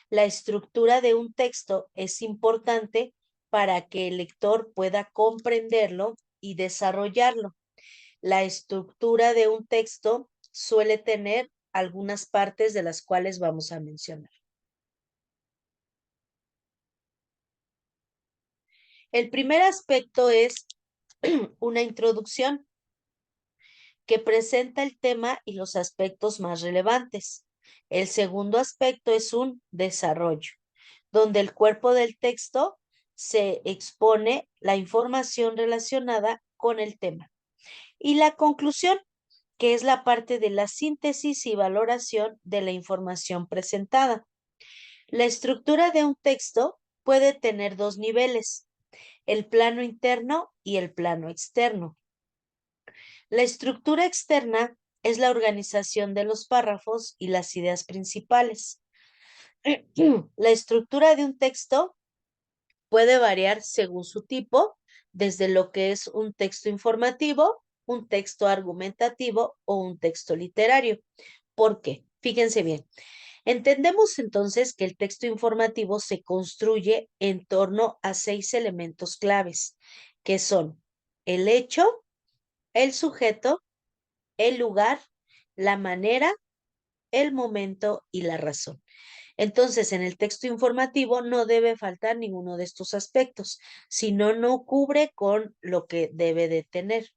La estructura de un texto es importante para que el lector pueda comprenderlo y desarrollarlo. La estructura de un texto suele tener algunas partes de las cuales vamos a mencionar. El primer aspecto es una introducción que presenta el tema y los aspectos más relevantes. El segundo aspecto es un desarrollo, donde el cuerpo del texto se expone la información relacionada con el tema. Y la conclusión, que es la parte de la síntesis y valoración de la información presentada. La estructura de un texto puede tener dos niveles, el plano interno y el plano externo. La estructura externa es la organización de los párrafos y las ideas principales. La estructura de un texto puede variar según su tipo, desde lo que es un texto informativo, un texto argumentativo o un texto literario. ¿Por qué? Fíjense bien. Entendemos entonces que el texto informativo se construye en torno a 6 elementos claves, que son el hecho, el sujeto, el lugar, la manera, el momento y la razón. Entonces, en el texto informativo no debe faltar ninguno de estos aspectos, si no, no cubre con lo que debe de tener.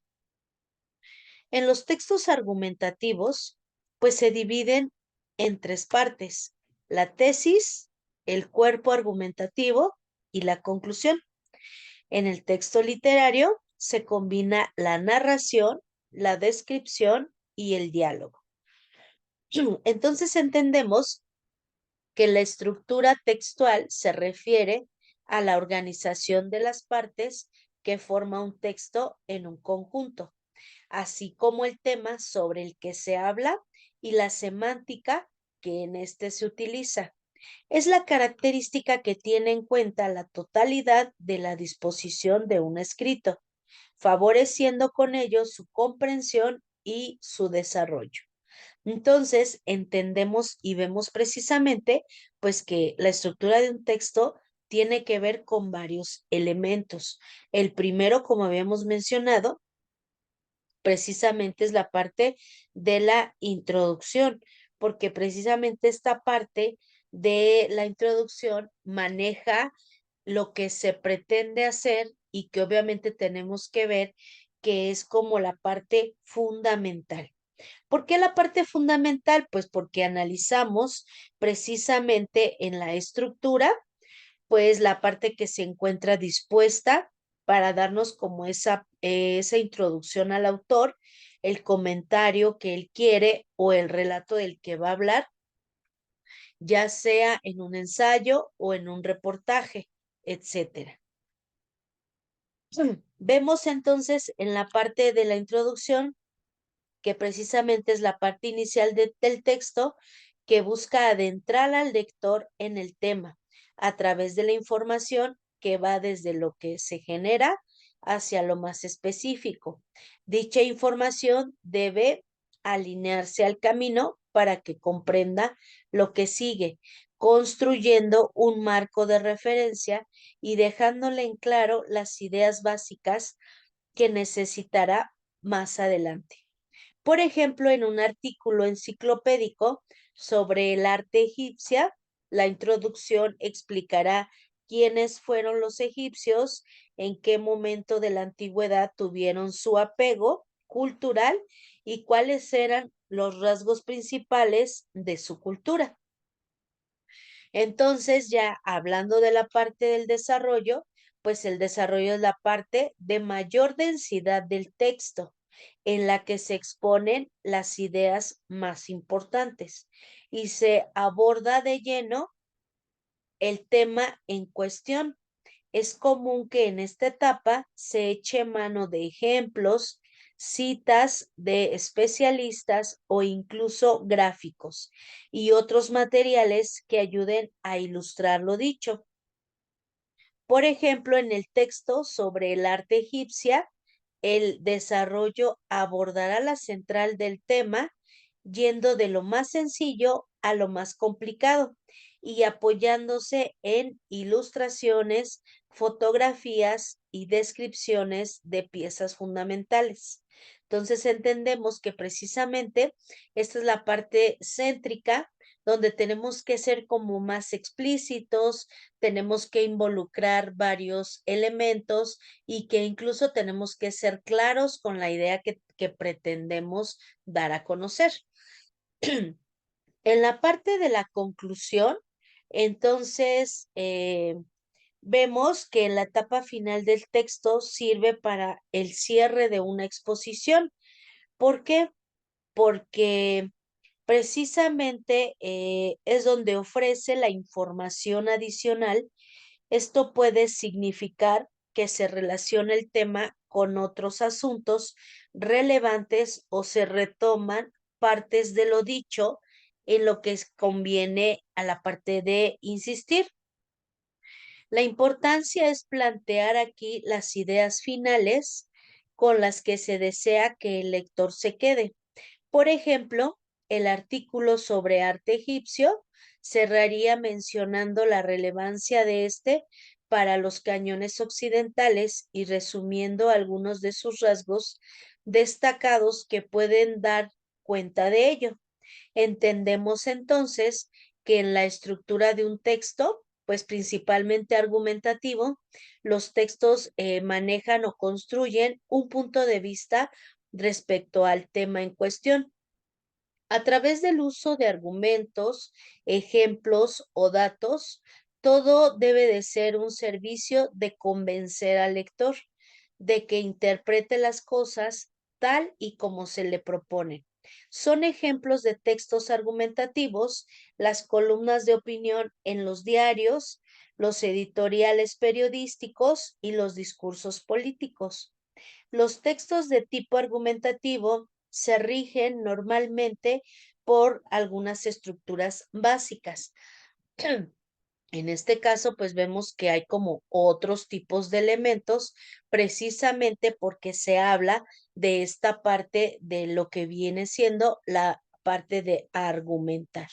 En los textos argumentativos, pues se dividen en tres partes, la tesis, el cuerpo argumentativo y la conclusión. En el texto literario se combina la narración, la descripción y el diálogo. Entonces entendemos que la estructura textual se refiere a la organización de las partes que forma un texto en un conjunto, así como el tema sobre el que se habla y la semántica que en este se utiliza. Es la característica que tiene en cuenta la totalidad de la disposición de un escrito, favoreciendo con ello su comprensión y su desarrollo. Entonces, entendemos y vemos precisamente, pues, que la estructura de un texto tiene que ver con varios elementos. El primero, como habíamos mencionado, precisamente es la parte de la introducción, porque precisamente esta parte de la introducción maneja lo que se pretende hacer y que obviamente tenemos que ver que es como la parte fundamental. ¿Por qué la parte fundamental? Pues porque analizamos precisamente en la estructura, pues la parte que se encuentra dispuesta para darnos como esa introducción al autor, el comentario que él quiere o el relato del que va a hablar, ya sea en un ensayo o en un reportaje, etcétera. Vemos entonces en la parte de la introducción, que precisamente es la parte inicial del texto, que busca adentrar al lector en el tema a través de la información que va desde lo que se genera hacia lo más específico. Dicha información debe alinearse al camino para que comprenda lo que sigue, construyendo un marco de referencia y dejándole en claro las ideas básicas que necesitará más adelante. Por ejemplo, en un artículo enciclopédico sobre el arte egipcia, la introducción explicará quiénes fueron los egipcios, en qué momento de la antigüedad tuvieron su apego cultural y cuáles eran los rasgos principales de su cultura. Entonces, ya hablando de la parte del desarrollo, pues el desarrollo es la parte de mayor densidad del texto, en la que se exponen las ideas más importantes y se aborda de lleno el tema en cuestión. Es común que en esta etapa se eche mano de ejemplos, citas de especialistas o incluso gráficos y otros materiales que ayuden a ilustrar lo dicho. Por ejemplo, en el texto sobre el arte egipcia, el desarrollo abordará la central del tema, yendo de lo más sencillo a lo más complicado y apoyándose en ilustraciones, fotografías y descripciones de piezas fundamentales. Entonces entendemos que precisamente esta es la parte céntrica donde tenemos que ser como más explícitos, tenemos que involucrar varios elementos y que incluso tenemos que ser claros con la idea que pretendemos dar a conocer. En la parte de la conclusión, entonces, vemos que en la etapa final del texto sirve para el cierre de una exposición. ¿Por qué? Porque precisamente es donde ofrece la información adicional. Esto puede significar que se relaciona el tema con otros asuntos relevantes o se retoman partes de lo dicho en lo que conviene a la parte de insistir. La importancia es plantear aquí las ideas finales con las que se desea que el lector se quede. Por ejemplo, el artículo sobre arte egipcio cerraría mencionando la relevancia de este para los cañones occidentales y resumiendo algunos de sus rasgos destacados que pueden dar cuenta de ello. Entendemos entonces que en la estructura de un texto, pues principalmente argumentativo, los textos manejan o construyen un punto de vista respecto al tema en cuestión. A través del uso de argumentos, ejemplos o datos, todo debe de ser un servicio de convencer al lector de que interprete las cosas tal y como se le propone. Son ejemplos de textos argumentativos, las columnas de opinión en los diarios, los editoriales periodísticos y los discursos políticos. Los textos de tipo argumentativo se rigen normalmente por algunas estructuras básicas. En este caso, pues vemos que hay como otros tipos de elementos, precisamente porque se habla de esta parte de lo que viene siendo la parte de argumentar.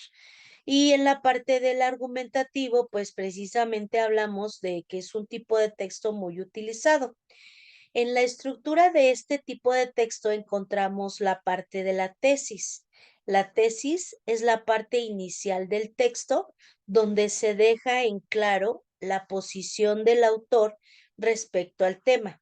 Y en la parte del argumentativo, pues precisamente hablamos de que es un tipo de texto muy utilizado. En la estructura de este tipo de texto encontramos la parte de la tesis. La tesis es la parte inicial del texto donde se deja en claro la posición del autor respecto al tema.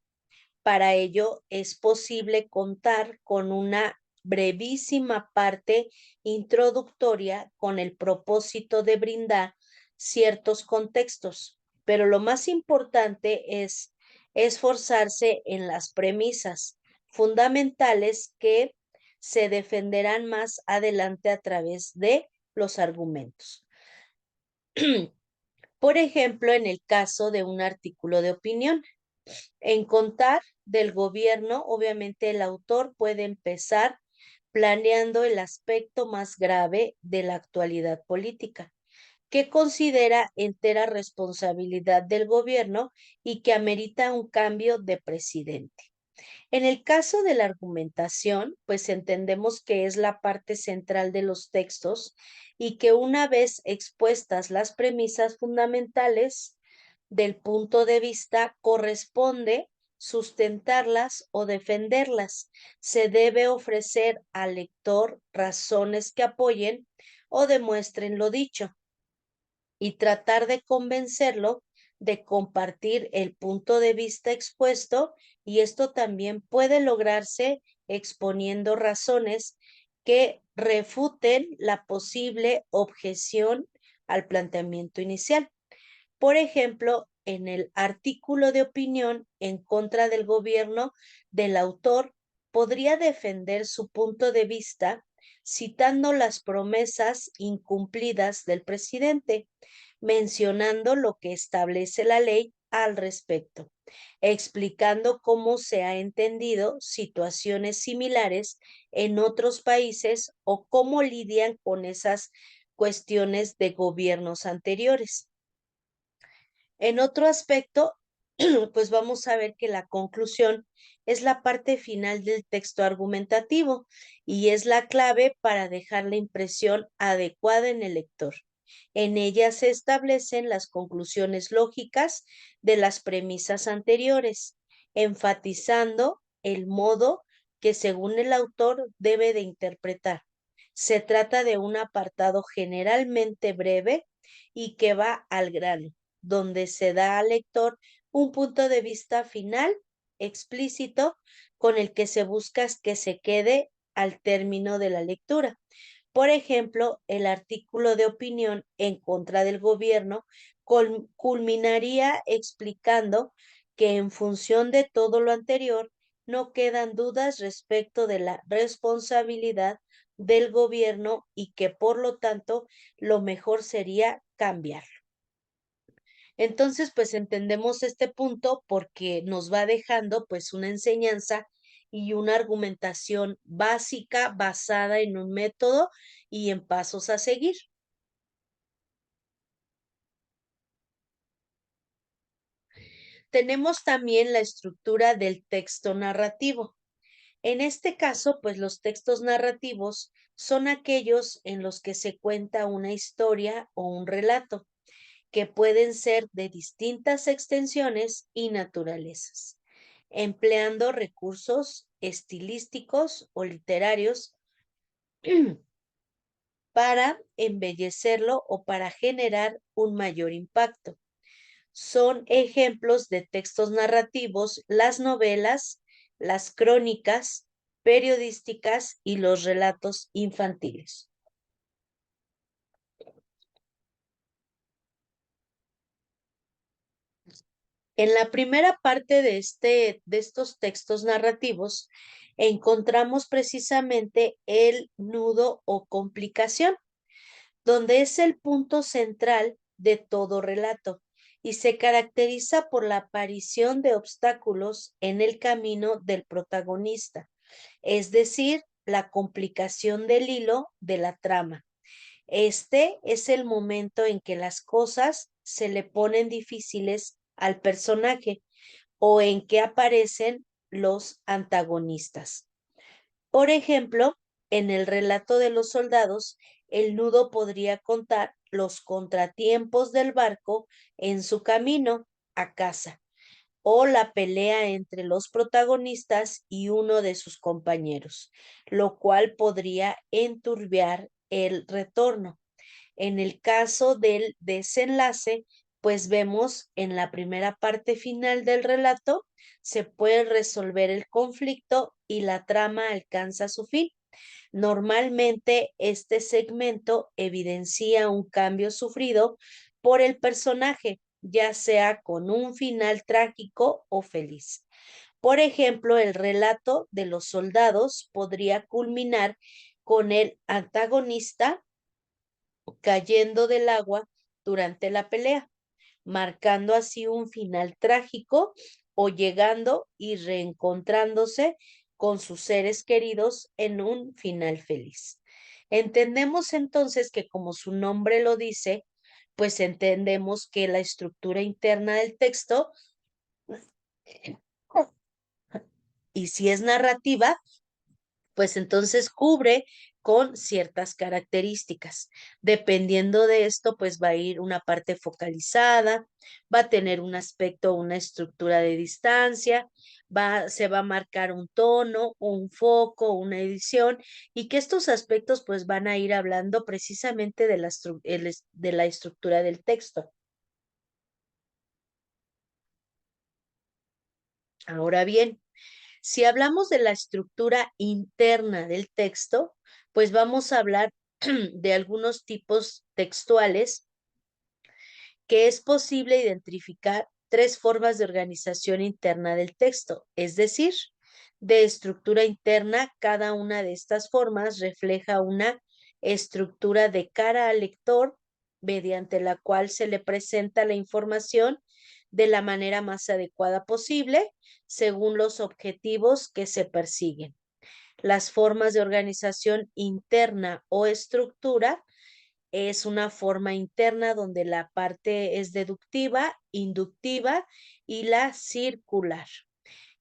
Para ello es posible contar con una brevísima parte introductoria con el propósito de brindar ciertos contextos, pero lo más importante es esforzarse en las premisas fundamentales que se defenderán más adelante a través de los argumentos. Por ejemplo, en el caso de un artículo de opinión, en contar del gobierno, obviamente el autor puede empezar planeando el aspecto más grave de la actualidad política, que considera entera responsabilidad del gobierno y que amerita un cambio de presidente. En el caso de la argumentación, pues entendemos que es la parte central de los textos y que una vez expuestas las premisas fundamentales del punto de vista, corresponde sustentarlas o defenderlas. Se debe ofrecer al lector razones que apoyen o demuestren lo dicho y tratar de convencerlo de compartir el punto de vista expuesto, y esto también puede lograrse exponiendo razones que refuten la posible objeción al planteamiento inicial. Por ejemplo, en el artículo de opinión en contra del gobierno del autor, podría defender su punto de vista citando las promesas incumplidas del presidente, mencionando lo que establece la ley al respecto, explicando cómo se ha entendido situaciones similares en otros países o cómo lidian con esas cuestiones de gobiernos anteriores. En otro aspecto, pues vamos a ver que la conclusión es la parte final del texto argumentativo y es la clave para dejar la impresión adecuada en el lector. En ella se establecen las conclusiones lógicas de las premisas anteriores, enfatizando el modo que según el autor debe de interpretar. Se trata de un apartado generalmente breve y que va al grano, donde se da al lector un punto de vista final, explícito, con el que se busca que se quede al término de la lectura. Por ejemplo, el artículo de opinión en contra del gobierno culminaría explicando que en función de todo lo anterior, no quedan dudas respecto de la responsabilidad del gobierno y que por lo tanto lo mejor sería cambiar. Entonces, pues entendemos este punto porque nos va dejando pues una enseñanza y una argumentación básica basada en un método y en pasos a seguir. Tenemos también la estructura del texto narrativo. En este caso, pues los textos narrativos son aquellos en los que se cuenta una historia o un relato, que pueden ser de distintas extensiones y naturalezas, empleando recursos estilísticos o literarios para embellecerlo o para generar un mayor impacto. Son ejemplos de textos narrativos las novelas, las crónicas periodísticas y los relatos infantiles. En la primera parte de estos textos narrativos encontramos precisamente el nudo o complicación, donde es el punto central de todo relato y se caracteriza por la aparición de obstáculos en el camino del protagonista, es decir, la complicación del hilo de la trama. Este es el momento en que las cosas se le ponen difíciles al personaje o en que aparecen los antagonistas. Por ejemplo, en el relato de los soldados, el nudo podría contar los contratiempos del barco en su camino a casa o la pelea entre los protagonistas y uno de sus compañeros, lo cual podría enturbiar el retorno. En el caso del desenlace, pues vemos en la primera parte final del relato, se puede resolver el conflicto y la trama alcanza su fin. Normalmente este segmento evidencia un cambio sufrido por el personaje ya sea con un final trágico o feliz. Por ejemplo, el relato de los soldados podría culminar con el antagonista cayendo del agua durante la pelea, marcando así un final trágico o llegando y reencontrándose con sus seres queridos en un final feliz. Entendemos entonces que como su nombre lo dice, pues entendemos que la estructura interna del texto, y si es narrativa, pues entonces cubre con ciertas características. Dependiendo de esto, pues va a ir una parte focalizada, va a tener un aspecto, una estructura de distancia, se va a marcar un tono, un foco, una edición, y que estos aspectos pues van a ir hablando precisamente de de la estructura del texto. Ahora bien, si hablamos de la estructura interna del texto, pues vamos a hablar de algunos tipos textuales que es posible identificar tres formas de organización interna del texto, es decir, de estructura interna, cada una de estas formas refleja una estructura de cara al lector mediante la cual se le presenta la información de la manera más adecuada posible según los objetivos que se persiguen. Las formas de organización interna o estructura es una forma interna donde la parte es deductiva, inductiva y la circular.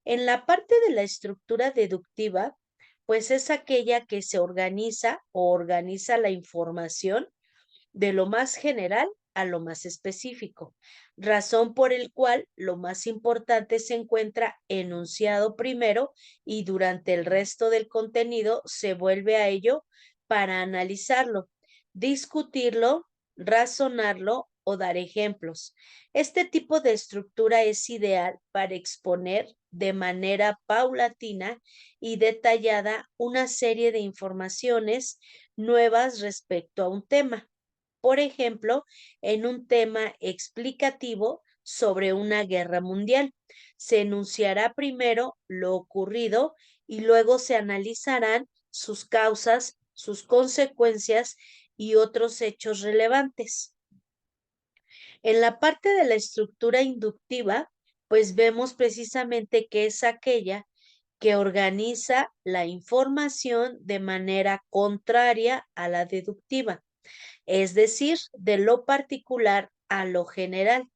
En la parte de la estructura deductiva, pues es aquella que se organiza o organiza la información de lo más general a lo más específico, razón por el cual lo más importante se encuentra enunciado primero y durante el resto del contenido se vuelve a ello para analizarlo, discutirlo, razonarlo o dar ejemplos. Este tipo de estructura es ideal para exponer de manera paulatina y detallada una serie de informaciones nuevas respecto a un tema. Por ejemplo, en un tema explicativo sobre una guerra mundial, se enunciará primero lo ocurrido y luego se analizarán sus causas, sus consecuencias y otros hechos relevantes. En la parte de la estructura inductiva, pues vemos precisamente que es aquella que organiza la información de manera contraria a la deductiva, es decir, de lo particular a lo general,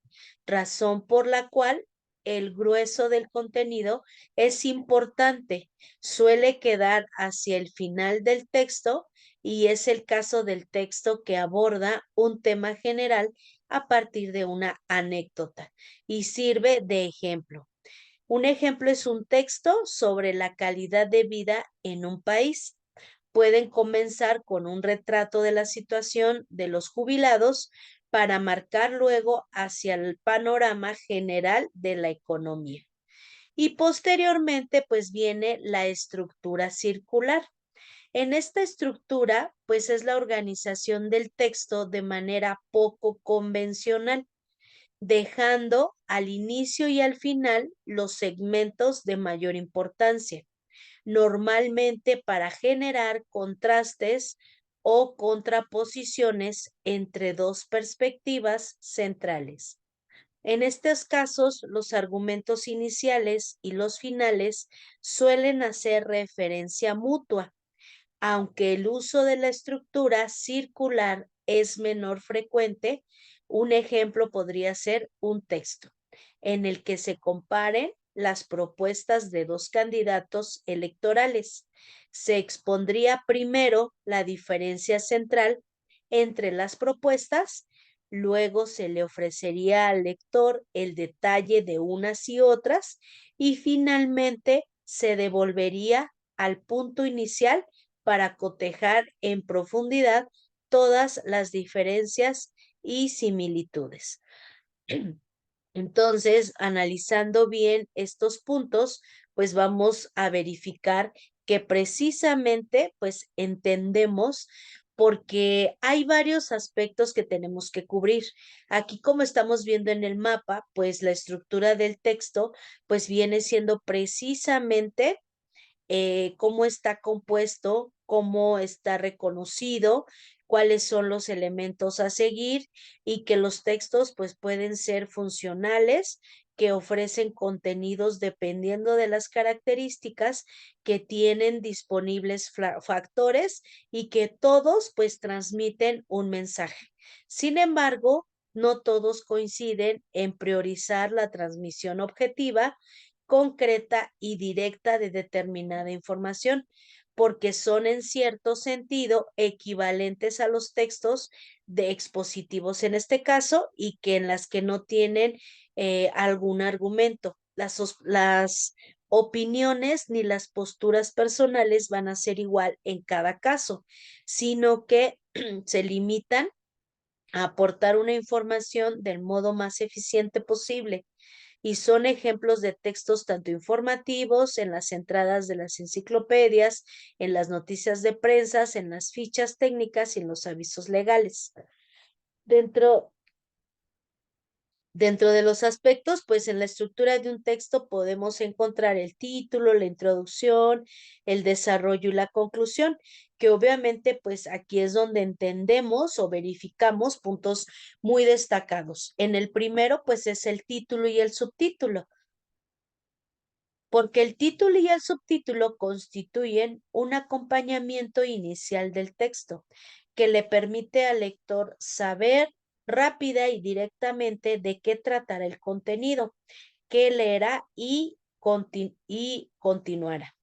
razón por la cual el grueso del contenido es importante, suele quedar hacia el final del texto y es el caso del texto que aborda un tema general a partir de una anécdota y sirve de ejemplo. Un ejemplo es un texto sobre la calidad de vida en un país. Pueden comenzar con un retrato de la situación de los jubilados para marcar luego hacia el panorama general de la economía. Y posteriormente, pues viene la estructura circular. En esta estructura, pues es la organización del texto de manera poco convencional, dejando al inicio y al final los segmentos de mayor importancia, normalmente para generar contrastes o contraposiciones entre dos perspectivas centrales. En estos casos, los argumentos iniciales y los finales suelen hacer referencia mutua, aunque el uso de la estructura circular es menor frecuente. Un ejemplo podría ser un texto en el que se comparen las propuestas de dos candidatos electorales. Se expondría primero la diferencia central entre las propuestas, luego se le ofrecería al lector el detalle de unas y otras y finalmente se devolvería al punto inicial para cotejar en profundidad todas las diferencias y similitudes. Entonces, analizando bien estos puntos, pues vamos a verificar que precisamente, pues entendemos porque hay varios aspectos que tenemos que cubrir. Aquí, como estamos viendo en el mapa, pues la estructura del texto, pues viene siendo precisamente cómo está compuesto, cómo está reconocido, cuáles son los elementos a seguir y que los textos pues pueden ser funcionales, que ofrecen contenidos dependiendo de las características que tienen disponibles factores y que todos pues transmiten un mensaje. Sin embargo, no todos coinciden en priorizar la transmisión objetiva, concreta y directa de determinada información, porque son en cierto sentido equivalentes a los textos de expositivos en este caso y que en las que no tienen algún argumento. Las opiniones ni las posturas personales van a ser igual en cada caso, sino que se limitan a aportar una información del modo más eficiente posible y son ejemplos de textos tanto informativos en las entradas de las enciclopedias, en las noticias de prensa, en las fichas técnicas y en los avisos legales. Dentro Dentro de los aspectos, pues en la estructura de un texto podemos encontrar el título, la introducción, el desarrollo y la conclusión, que obviamente pues aquí es donde entendemos o verificamos puntos muy destacados. En el primero pues es el título y el subtítulo, porque el título y el subtítulo constituyen un acompañamiento inicial del texto que le permite al lector saber rápida y directamente de qué tratará el contenido, qué leerá y continuará.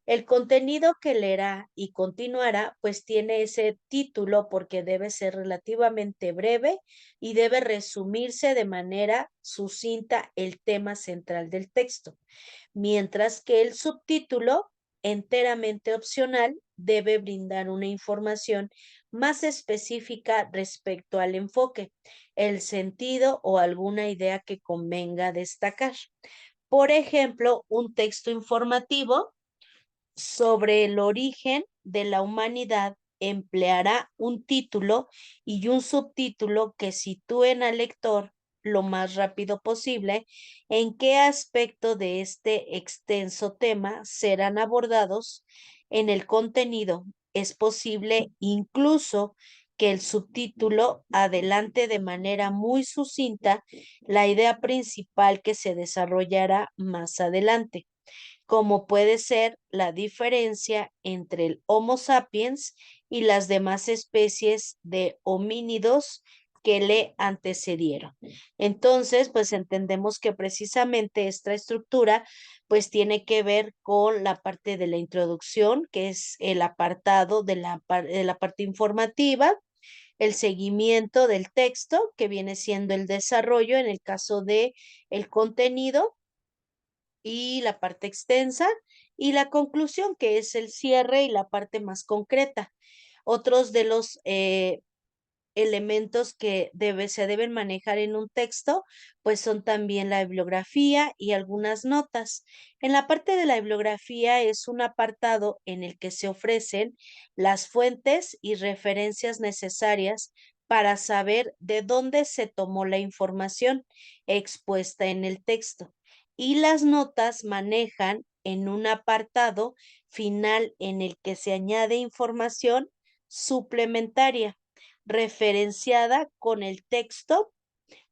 El contenido que leerá y continuará, pues tiene ese título porque debe ser relativamente breve y debe resumirse de manera sucinta el tema central del texto, mientras que el subtítulo, enteramente opcional, debe brindar una información más específica respecto al enfoque, el sentido o alguna idea que convenga destacar. Por ejemplo, un texto informativo sobre el origen de la humanidad empleará un título y un subtítulo que sitúen al lector lo más rápido posible en qué aspecto de este extenso tema serán abordados en el contenido. Es posible incluso que el subtítulo adelante de manera muy sucinta la idea principal que se desarrollará más adelante, como puede ser la diferencia entre el Homo sapiens y las demás especies de homínidos que le antecedieron. Entonces, pues entendemos que precisamente esta estructura pues tiene que ver con la parte de la introducción, que es el apartado de la parte informativa, el seguimiento del texto, que viene siendo el desarrollo en el caso de el contenido, y la parte extensa y la conclusión, que es el cierre y la parte más concreta. Otros de los elementos que se deben manejar en un texto, pues son también la bibliografía y algunas notas. En la parte de la bibliografía es un apartado en el que se ofrecen las fuentes y referencias necesarias para saber de dónde se tomó la información expuesta en el texto. Y las notas manejan en un apartado final en el que se añade información suplementaria referenciada con el texto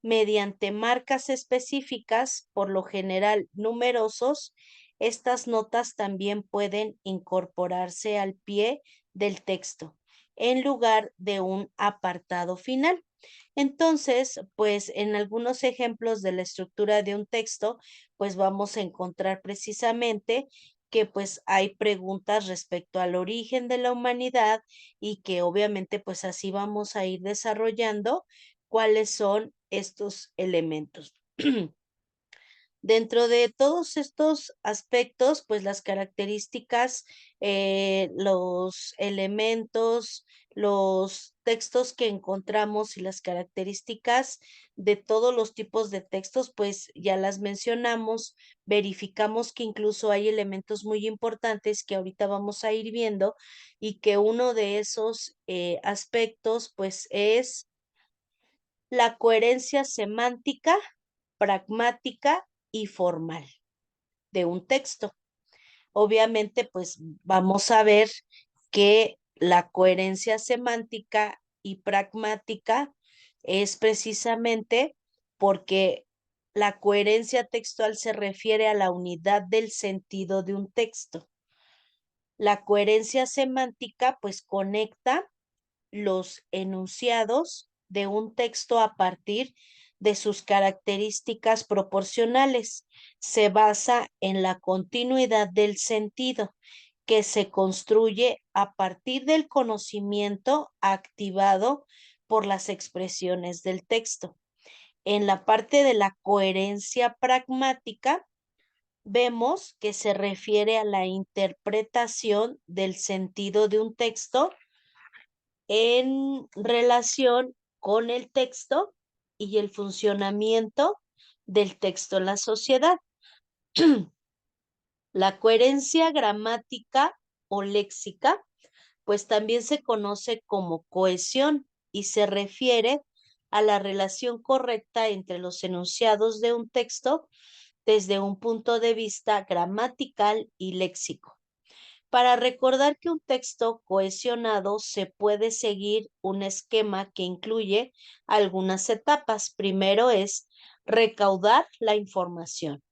mediante marcas específicas, por lo general numerosos. Estas notas también pueden incorporarse al pie del texto en lugar de un apartado final. Entonces, pues en algunos ejemplos de la estructura de un texto, pues vamos a encontrar precisamente que pues hay preguntas respecto al origen de la humanidad y que obviamente pues así vamos a ir desarrollando cuáles son estos elementos. Dentro de todos estos aspectos, pues las características, los elementos, los textos que encontramos y las características de todos los tipos de textos, pues ya las mencionamos, verificamos que incluso hay elementos muy importantes que ahorita vamos a ir viendo y que uno de esos aspectos, pues es la coherencia semántica, pragmática y formal de un texto. Obviamente, pues vamos a ver que la coherencia semántica y pragmática es precisamente porque la coherencia textual se refiere a la unidad del sentido de un texto. La coherencia semántica, pues conecta los enunciados de un texto a partir de sus características proporcionales. Se basa en la continuidad del sentido que se construye a partir del conocimiento activado por las expresiones del texto. En la parte de la coherencia pragmática, vemos que se refiere a la interpretación del sentido de un texto en relación con el texto y el funcionamiento del texto en la sociedad. La coherencia gramática o léxica, pues también se conoce como cohesión y se refiere a la relación correcta entre los enunciados de un texto desde un punto de vista gramatical y léxico. Para recordar que un texto cohesionado se puede seguir un esquema que incluye algunas etapas. Primero es recaudar la información.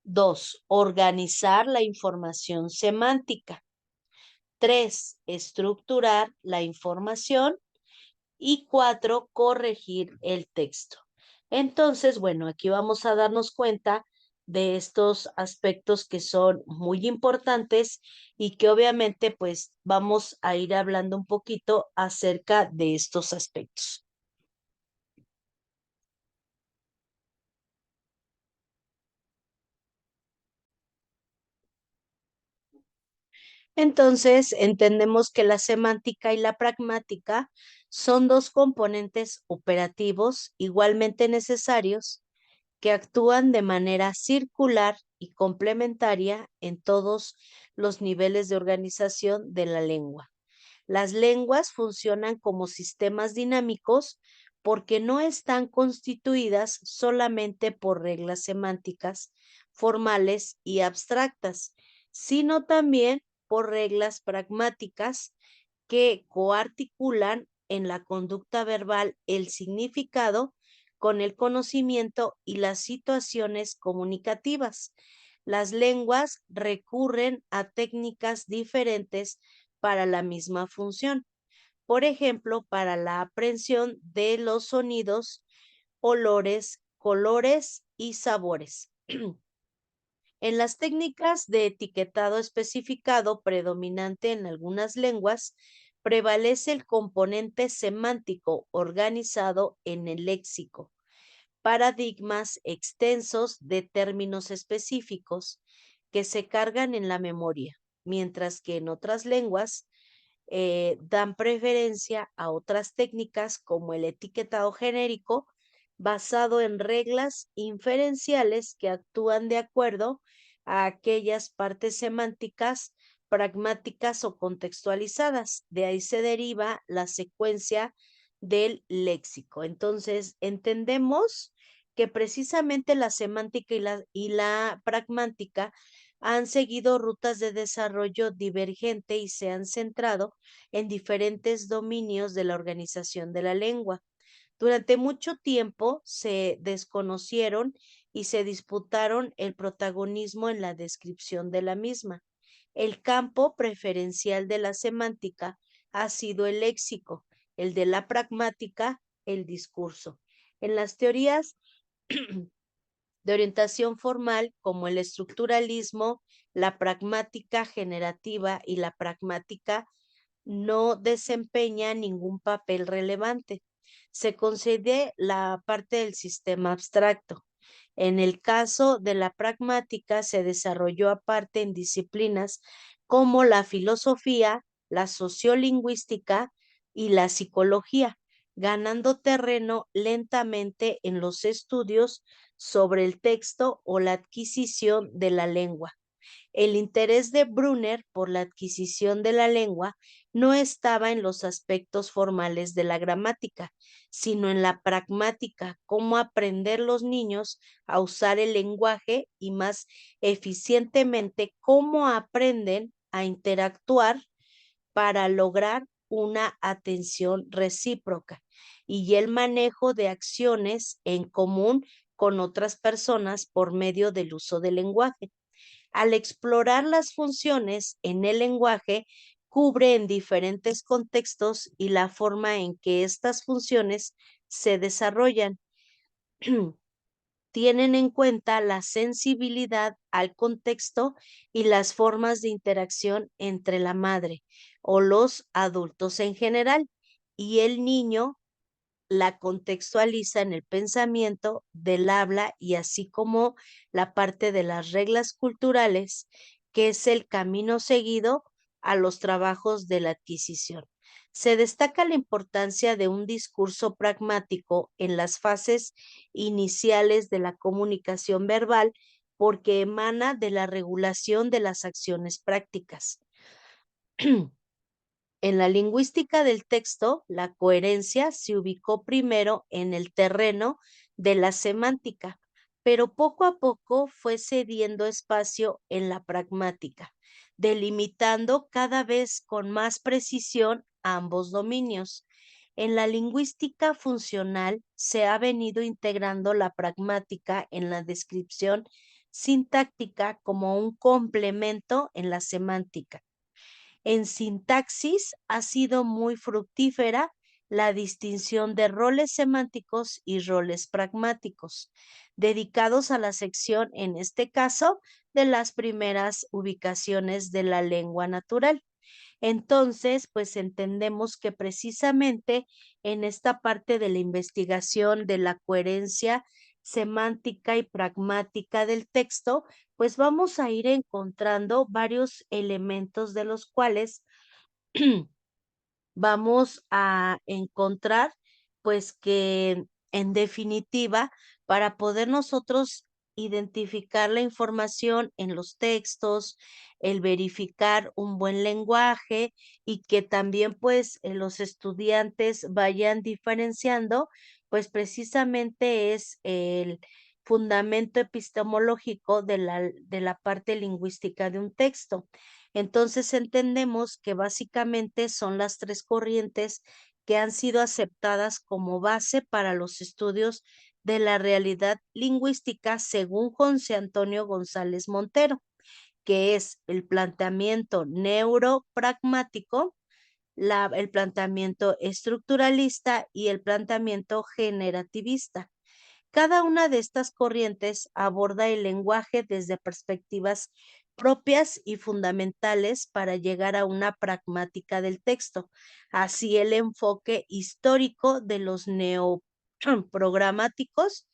2, organizar la información semántica. 3, estructurar la información. Y 4, corregir el texto. Entonces, bueno, aquí vamos a darnos cuenta de estos aspectos que son muy importantes y que obviamente pues vamos a ir hablando un poquito acerca de estos aspectos. Entonces, entendemos que la semántica y la pragmática son dos componentes operativos igualmente necesarios que actúan de manera circular y complementaria en todos los niveles de organización de la lengua. Las lenguas funcionan como sistemas dinámicos porque no están constituidas solamente por reglas semánticas formales y abstractas, sino también por reglas pragmáticas que coarticulan en la conducta verbal el significado con el conocimiento y las situaciones comunicativas. Las lenguas recurren a técnicas diferentes para la misma función. Por ejemplo, para la aprehensión de los sonidos, olores, colores y sabores. En las técnicas de etiquetado especificado predominante en algunas lenguas, prevalece el componente semántico organizado en el léxico, paradigmas extensos de términos específicos que se cargan en la memoria, mientras que en otras lenguas dan preferencia a otras técnicas como el etiquetado genérico basado en reglas inferenciales que actúan de acuerdo a aquellas partes semánticas, pragmáticas o contextualizadas. De ahí se deriva la secuencia del léxico. Entonces, entendemos que precisamente la semántica y la pragmática han seguido rutas de desarrollo divergente y se han centrado en diferentes dominios de la organización de la lengua. Durante mucho tiempo se desconocieron y se disputaron el protagonismo en la descripción de la misma. El campo preferencial de la semántica ha sido el léxico, el de la pragmática, el discurso. En las teorías de orientación formal como el estructuralismo, la pragmática generativa y la pragmática no desempeña ningún papel relevante. Se concede la parte del sistema abstracto En el caso de la pragmática, se desarrolló aparte en disciplinas como la filosofía, la sociolingüística y la psicología, ganando terreno lentamente en los estudios sobre el texto o la adquisición de la lengua. El interés de Brunner por la adquisición de la lengua no estaba en los aspectos formales de la gramática, sino en la pragmática, cómo aprender los niños a usar el lenguaje y más eficientemente cómo aprenden a interactuar para lograr una atención recíproca y el manejo de acciones en común con otras personas por medio del uso del lenguaje. Al explorar las funciones en el lenguaje, cubre en diferentes contextos y la forma en que estas funciones se desarrollan. Tienen en cuenta la sensibilidad al contexto y las formas de interacción entre la madre o los adultos en general y el niño, la contextualiza en el pensamiento del habla y así como la parte de las reglas culturales, que es el camino seguido a los trabajos de la adquisición. Se destaca la importancia de un discurso pragmático en las fases iniciales de la comunicación verbal porque emana de la regulación de las acciones prácticas. En la lingüística del texto, la coherencia se ubicó primero en el terreno de la semántica, pero poco a poco fue cediendo espacio en la pragmática, delimitando cada vez con más precisión ambos dominios. En la lingüística funcional se ha venido integrando la pragmática en la descripción sintáctica como un complemento en la semántica. En sintaxis ha sido muy fructífera la distinción de roles semánticos y roles pragmáticos, dedicados a la sección, en este caso, de las primeras ubicaciones de la lengua natural. Entonces, pues entendemos que precisamente en esta parte de la investigación de la coherencia semántica y pragmática del texto, pues vamos a ir encontrando varios elementos de los cuales vamos a encontrar, pues que en definitiva, para poder nosotros identificar la información en los textos, el verificar un buen lenguaje y que también pues los estudiantes vayan diferenciando, pues precisamente es el fundamento epistemológico de la parte lingüística de un texto. Entonces entendemos que básicamente son las tres corrientes que han sido aceptadas como base para los estudios de la realidad lingüística según José Antonio González Montero, que es el planteamiento neuropragmático, el planteamiento estructuralista y el planteamiento generativista. Cada una de estas corrientes aborda el lenguaje desde perspectivas propias y fundamentales para llegar a una pragmática del texto. Así el enfoque histórico de los neoprogramáticos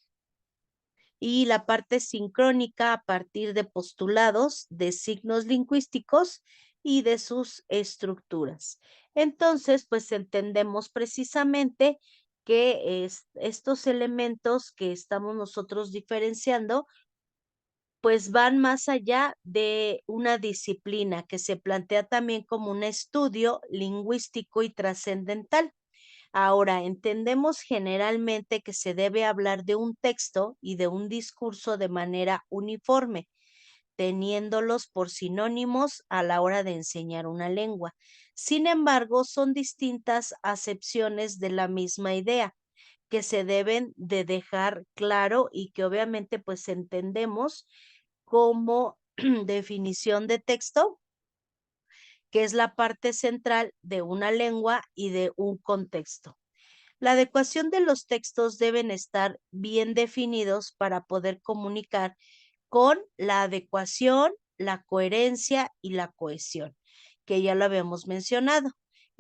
y la parte sincrónica a partir de postulados, de signos lingüísticos y de sus estructuras. Entonces, pues entendemos precisamente que estos elementos que estamos nosotros diferenciando, pues van más allá de una disciplina que se plantea también como un estudio lingüístico y trascendental. Ahora, entendemos generalmente que se debe hablar de un texto y de un discurso de manera uniforme, teniéndolos por sinónimos a la hora de enseñar una lengua. Sin embargo, son distintas acepciones de la misma idea que se deben de dejar claro y que obviamente pues entendemos como definición de texto, que es la parte central de una lengua y de un contexto. La adecuación de los textos deben estar bien definidos para poder comunicar con la adecuación, la coherencia y la cohesión, que ya lo habíamos mencionado.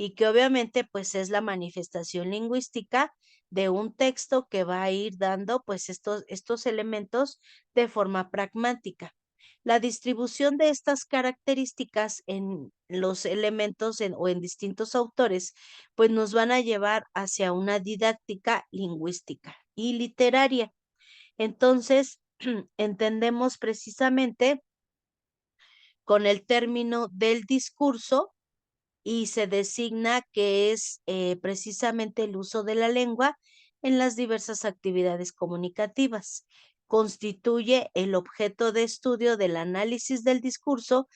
y que obviamente pues es la manifestación lingüística de un texto que va a ir dando pues estos elementos de forma pragmática. La distribución de estas características en los elementos o en distintos autores, pues nos van a llevar hacia una didáctica lingüística y literaria. Entonces, entendemos precisamente con el término del discurso y se designa que es precisamente el uso de la lengua en las diversas actividades comunicativas. Constituye el objeto de estudio del análisis del discurso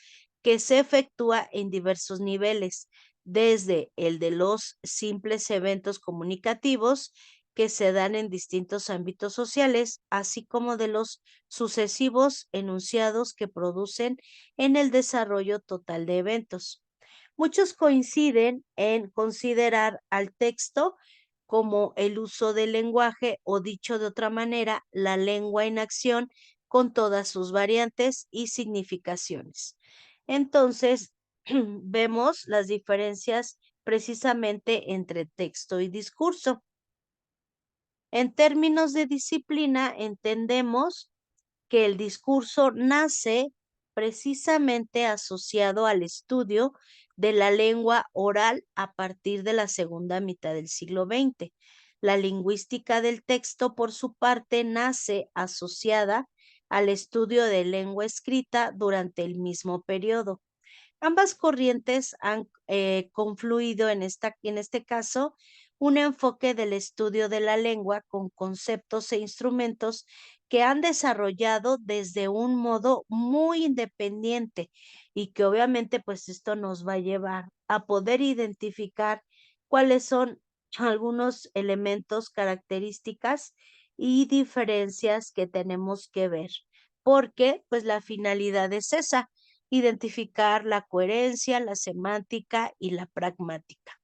que se efectúa en diversos niveles, desde el de los simples eventos comunicativos que se dan en distintos ámbitos sociales, así como de los sucesivos enunciados que producen en el desarrollo total de eventos. Muchos coinciden en considerar al texto como el uso del lenguaje o dicho de otra manera, la lengua en acción con todas sus variantes y significaciones. Entonces, vemos las diferencias precisamente entre texto y discurso. En términos de disciplina, entendemos que el discurso nace precisamente asociado al estudio de la lengua oral a partir de la segunda mitad del siglo XX. La lingüística del texto, por su parte, nace asociada al estudio de lengua escrita durante el mismo periodo. Ambas corrientes han confluido en este caso un enfoque del estudio de la lengua con conceptos e instrumentos que han desarrollado desde un modo muy independiente y que obviamente pues esto nos va a llevar a poder identificar cuáles son algunos elementos, características y diferencias que tenemos que ver, porque pues la finalidad es esa, identificar la coherencia, la semántica y la pragmática.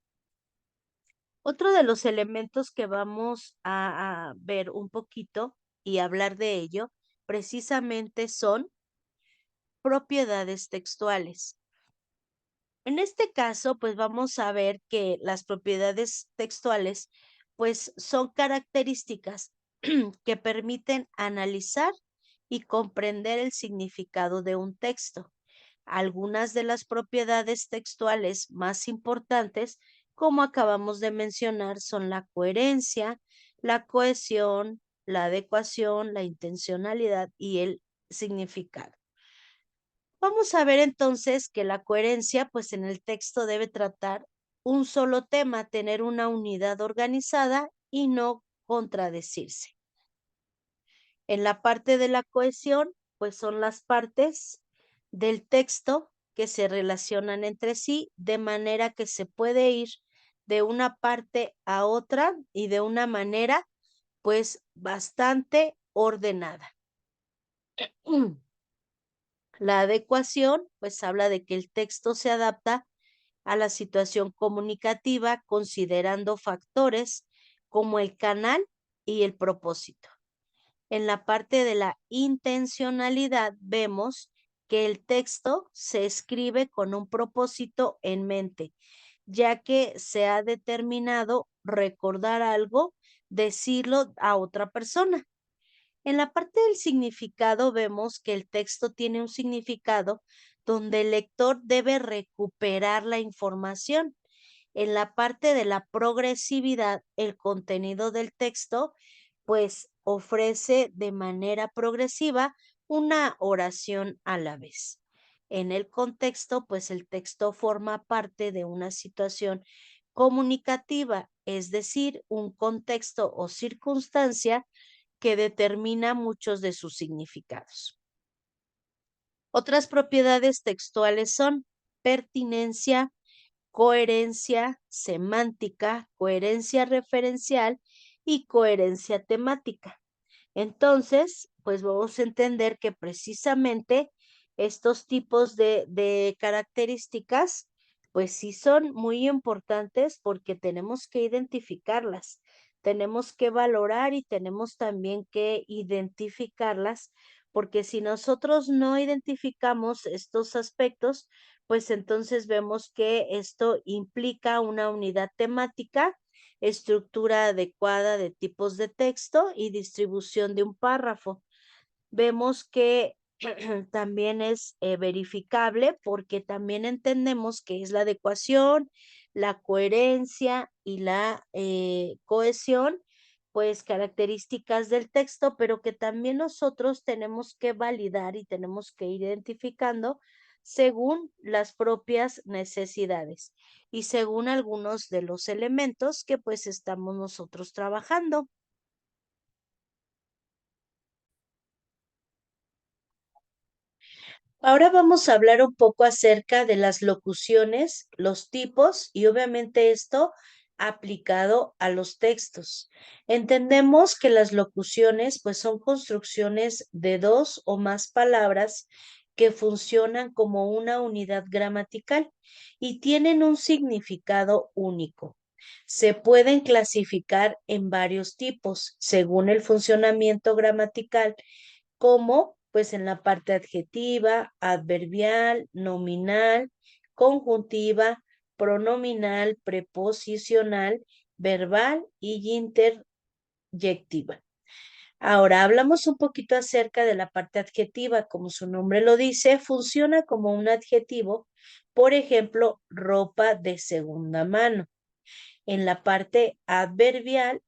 Otro de los elementos que vamos a ver un poquito y hablar de ello precisamente son propiedades textuales. En este caso, pues vamos a ver que las propiedades textuales, pues son características que permiten analizar y comprender el significado de un texto. Algunas de las propiedades textuales más importantes, como acabamos de mencionar, son la coherencia, la cohesión, la adecuación, la intencionalidad y el significado. Vamos a ver entonces que la coherencia, pues en el texto debe tratar un solo tema, tener una unidad organizada y no contradecirse. En la parte de la cohesión, pues son las partes del texto que se relacionan entre sí de manera que se puede ir de una parte a otra y de una manera pues bastante ordenada. La adecuación pues habla de que el texto se adapta a la situación comunicativa considerando factores como el canal y el propósito. En la parte de la intencionalidad vemos que el texto se escribe con un propósito en mente, ya que se ha determinado recordar algo, decirlo a otra persona. En la parte del significado vemos que el texto tiene un significado donde el lector debe recuperar la información. En la parte de la progresividad, el contenido del texto pues ofrece de manera progresiva una oración a la vez. En el contexto, pues el texto forma parte de una situación comunicativa, es decir, un contexto o circunstancia que determina muchos de sus significados. Otras propiedades textuales son pertinencia, coherencia semántica, coherencia referencial y coherencia temática. Entonces, pues vamos a entender que precisamente estos tipos de características, pues sí son muy importantes porque tenemos que identificarlas, tenemos que valorar y tenemos también que identificarlas, porque si nosotros no identificamos estos aspectos, pues entonces vemos que esto implica una unidad temática, estructura adecuada de tipos de texto y distribución de un párrafo. Vemos que también es verificable porque también entendemos que es la adecuación, la coherencia y la cohesión, pues características del texto, pero que también nosotros tenemos que validar y tenemos que ir identificando según las propias necesidades y según algunos de los elementos que pues estamos nosotros trabajando. Ahora vamos a hablar un poco acerca de las locuciones, los tipos y obviamente esto aplicado a los textos. Entendemos que las locuciones pues son construcciones de dos o más palabras que funcionan como una unidad gramatical y tienen un significado único. Se pueden clasificar en varios tipos según el funcionamiento gramatical como pues en la parte adjetiva, adverbial, nominal, conjuntiva, pronominal, preposicional, verbal y interjectiva. Ahora hablamos un poquito acerca de la parte adjetiva, como su nombre lo dice, funciona como un adjetivo, por ejemplo, ropa de segunda mano. En la parte adverbial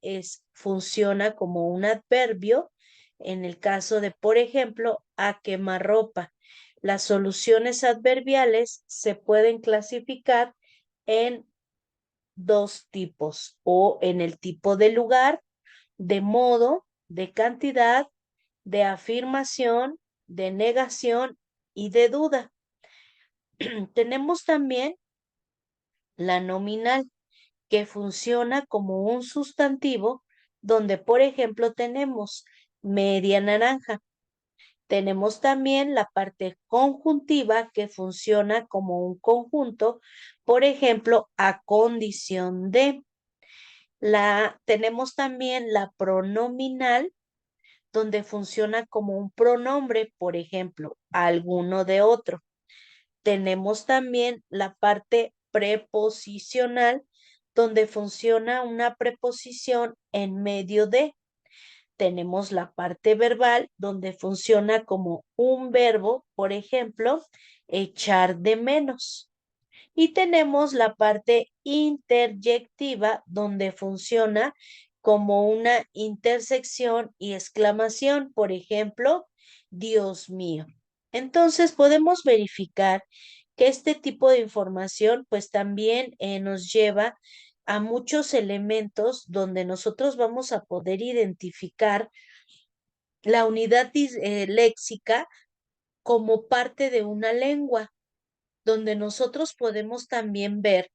funciona como un adverbio en el caso de, por ejemplo, a quemarropa. Las soluciones adverbiales se pueden clasificar en dos tipos o en el tipo de lugar, de modo, de cantidad, de afirmación, de negación y de duda. Tenemos también la nominal, que funciona como un sustantivo donde, por ejemplo, tenemos media naranja. Tenemos también la parte conjuntiva que funciona como un conjunto, por ejemplo, a condición de. Tenemos también la pronominal, donde funciona como un pronombre, por ejemplo, alguno de otro. Tenemos también la parte preposicional, donde funciona una preposición en medio de. Tenemos la parte verbal, donde funciona como un verbo, por ejemplo, echar de menos. Y tenemos la parte interjectiva, donde funciona como una intersección y exclamación, por ejemplo, Dios mío. Entonces podemos verificar que este tipo de información pues también nos lleva a muchos elementos donde nosotros vamos a poder identificar la unidad léxica como parte de una lengua, donde nosotros podemos también ver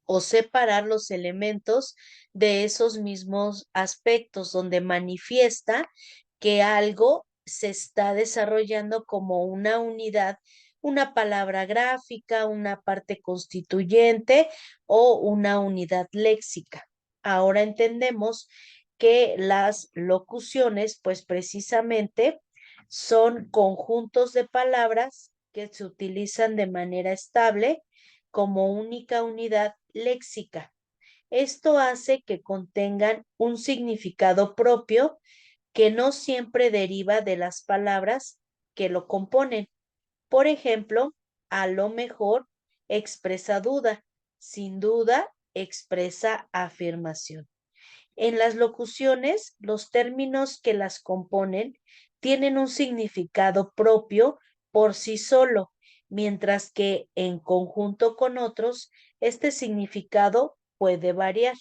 o separar los elementos de esos mismos aspectos, donde manifiesta que algo se está desarrollando como una unidad, una palabra gráfica, una parte constituyente o una unidad léxica. Ahora entendemos que las locuciones, pues precisamente son conjuntos de palabras que se utilizan de manera estable como única unidad léxica. Esto hace que contengan un significado propio que no siempre deriva de las palabras que lo componen. Por ejemplo, a lo mejor expresa duda, sin duda expresa afirmación. En las locuciones, los términos que las componen tienen un significado propio por sí solo, mientras que en conjunto con otros, este significado puede variar.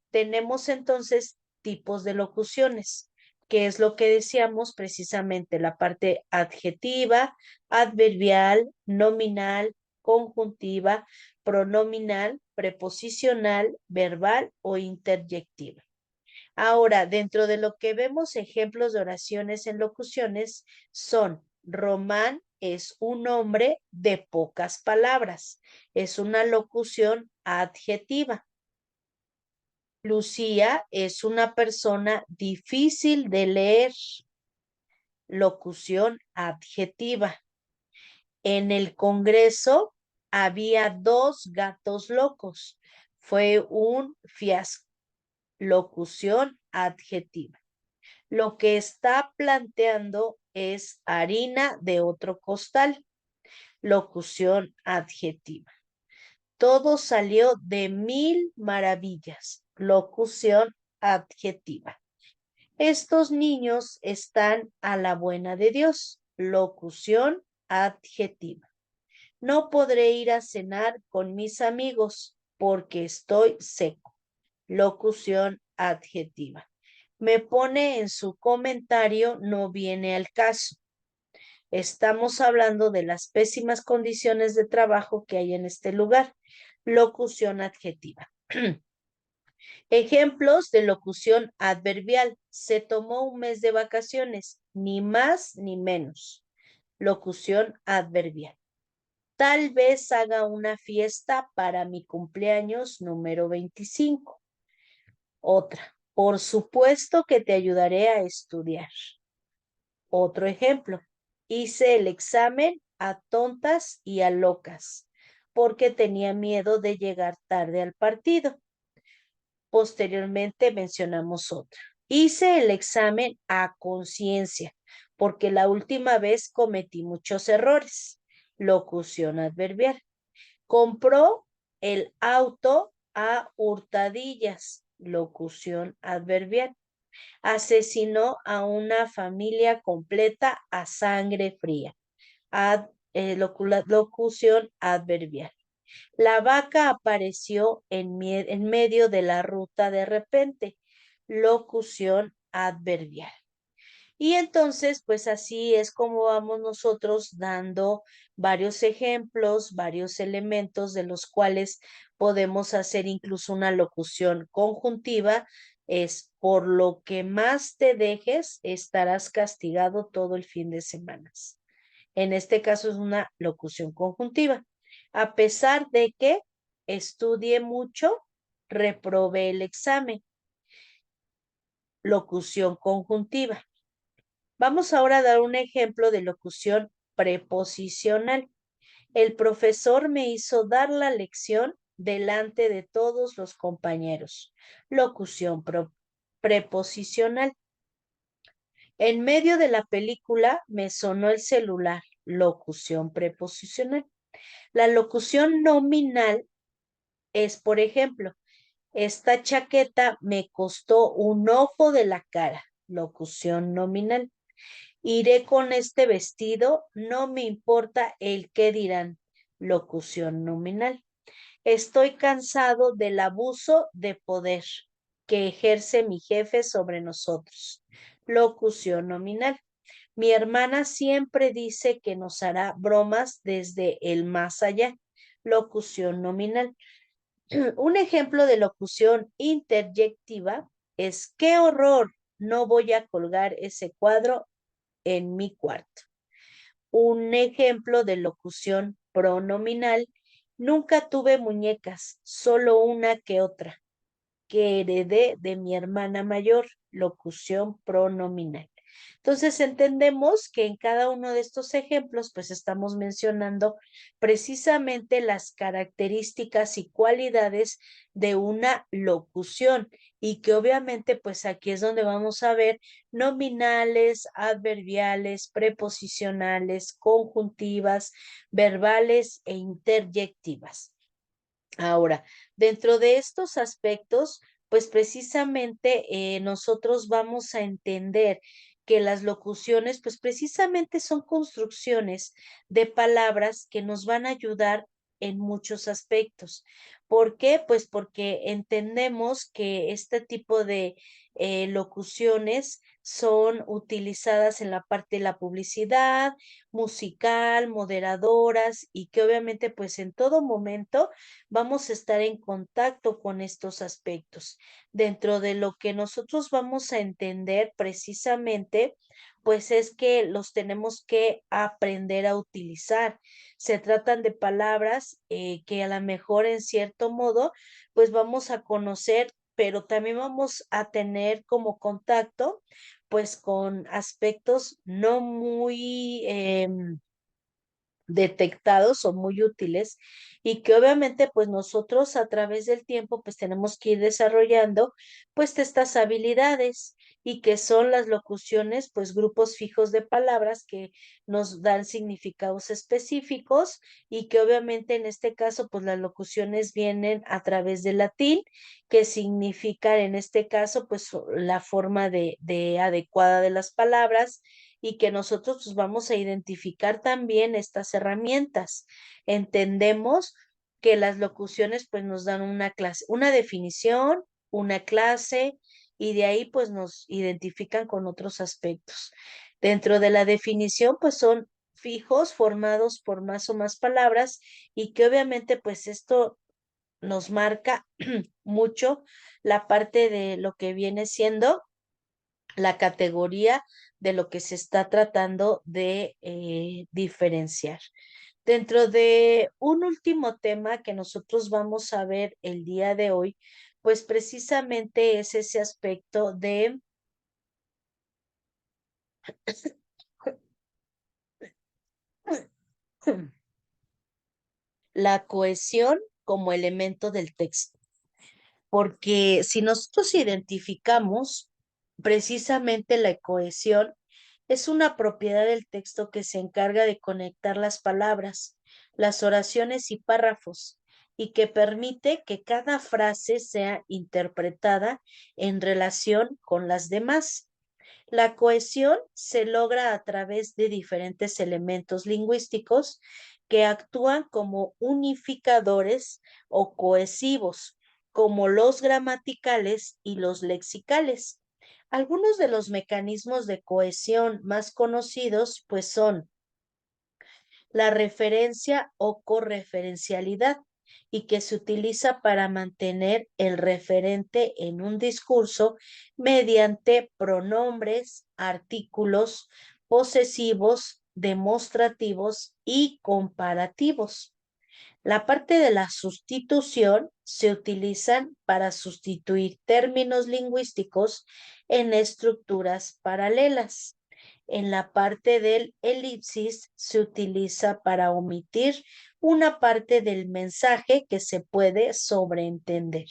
Tenemos entonces tipos de locuciones, que es lo que decíamos precisamente, la parte adjetiva, adverbial, nominal, conjuntiva, pronominal, preposicional, verbal o interjectiva. Ahora, dentro de lo que vemos ejemplos de oraciones en locuciones son Román es un hombre de pocas palabras, es una locución adjetiva. Lucía es una persona difícil de leer, locución adjetiva. En el Congreso había 2 gatos locos. Fue un fiasco. Locución adjetiva. Lo que está planteando es harina de otro costal. Locución adjetiva. Todo salió de mil maravillas. Locución adjetiva. Estos niños están a la buena de Dios. Locución adjetiva. No podré ir a cenar con mis amigos porque estoy seco. Locución adjetiva. Me pone en su comentario, no viene al caso. Estamos hablando de las pésimas condiciones de trabajo que hay en este lugar. Locución adjetiva. Ejemplos de locución adverbial. Se tomó un mes de vacaciones, ni más ni menos. Locución adverbial. Tal vez haga una fiesta para mi cumpleaños número 25. Otra. Por supuesto que te ayudaré a estudiar. Otro ejemplo. Hice el examen a tontas y a locas porque tenía miedo de llegar tarde al partido. Posteriormente mencionamos otra. Hice el examen a conciencia porque la última vez cometí muchos errores. Locución adverbial. Compró el auto a hurtadillas. Locución adverbial. Asesinó a una familia completa a sangre fría. Locución adverbial. La vaca apareció en medio de la ruta de repente. Locución adverbial. Y entonces, pues así es como vamos nosotros dando varios ejemplos, varios elementos de los cuales podemos hacer incluso una locución conjuntiva. Es por lo que más te dejes, estarás castigado todo el fin de semana. En este caso es una locución conjuntiva. A pesar de que estudie mucho, reprobé el examen. Locución conjuntiva. Vamos ahora a dar un ejemplo de locución preposicional. El profesor me hizo dar la lección delante de todos los compañeros. Locución preposicional. En medio de la película me sonó el celular. Locución preposicional. La locución nominal es, por ejemplo, esta chaqueta me costó un ojo de la cara. Locución nominal. Iré con este vestido, no me importa el qué dirán. Locución nominal. Estoy cansado del abuso de poder que ejerce mi jefe sobre nosotros. Locución nominal. Mi hermana siempre dice que nos hará bromas desde el más allá. Locución nominal. Un ejemplo de locución interjectiva es: ¡qué horror! No voy a colgar ese cuadro en mi cuarto. Un ejemplo de locución pronominal: nunca tuve muñecas, solo una que otra, que heredé de mi hermana mayor. Locución pronominal. Entonces entendemos que en cada uno de estos ejemplos pues estamos mencionando precisamente las características y cualidades de una locución, y que obviamente pues aquí es donde vamos a ver nominales, adverbiales, preposicionales, conjuntivas, verbales e interjectivas. Ahora, dentro de estos aspectos, pues precisamente nosotros vamos a entender que las locuciones, pues precisamente son construcciones de palabras que nos van a ayudar en muchos aspectos. ¿Por qué? Pues porque entendemos que este tipo de locuciones son utilizadas en la parte de la publicidad, musical, moderadoras, y que obviamente pues en todo momento vamos a estar en contacto con estos aspectos. Dentro de lo que nosotros vamos a entender precisamente, pues es que los tenemos que aprender a utilizar. Se tratan de palabras que a lo mejor en cierto modo, pues vamos a conocer, pero también vamos a tener como contacto, pues con aspectos no muy detectados, son muy útiles y que obviamente pues nosotros a través del tiempo pues tenemos que ir desarrollando pues estas habilidades y que son las locuciones pues grupos fijos de palabras que nos dan significados específicos y que obviamente en este caso pues las locuciones vienen a través del latín que significa en este caso pues la forma de adecuada de las palabras y que nosotros pues, vamos a identificar también estas herramientas. Entendemos que las locuciones pues nos dan una clase, una definición, una clase y de ahí pues nos identifican con otros aspectos. Dentro de la definición pues son fijos formados por más o más palabras y que obviamente pues esto nos marca mucho la parte de lo que viene siendo la categoría de lo que se está tratando de diferenciar. Dentro de un último tema que nosotros vamos a ver el día de hoy, pues precisamente es ese aspecto de la cohesión como elemento del texto. Porque si nosotros identificamos precisamente la cohesión, es una propiedad del texto que se encarga de conectar las palabras, las oraciones y párrafos, y que permite que cada frase sea interpretada en relación con las demás. La cohesión se logra a través de diferentes elementos lingüísticos que actúan como unificadores o cohesivos, como los gramaticales y los lexicales. Algunos de los mecanismos de cohesión más conocidos pues son la referencia o correferencialidad y que se utiliza para mantener el referente en un discurso mediante pronombres, artículos posesivos, demostrativos y comparativos. La parte de la sustitución se utilizan para sustituir términos lingüísticos en estructuras paralelas. En la parte del elipsis se utiliza para omitir una parte del mensaje que se puede sobreentender.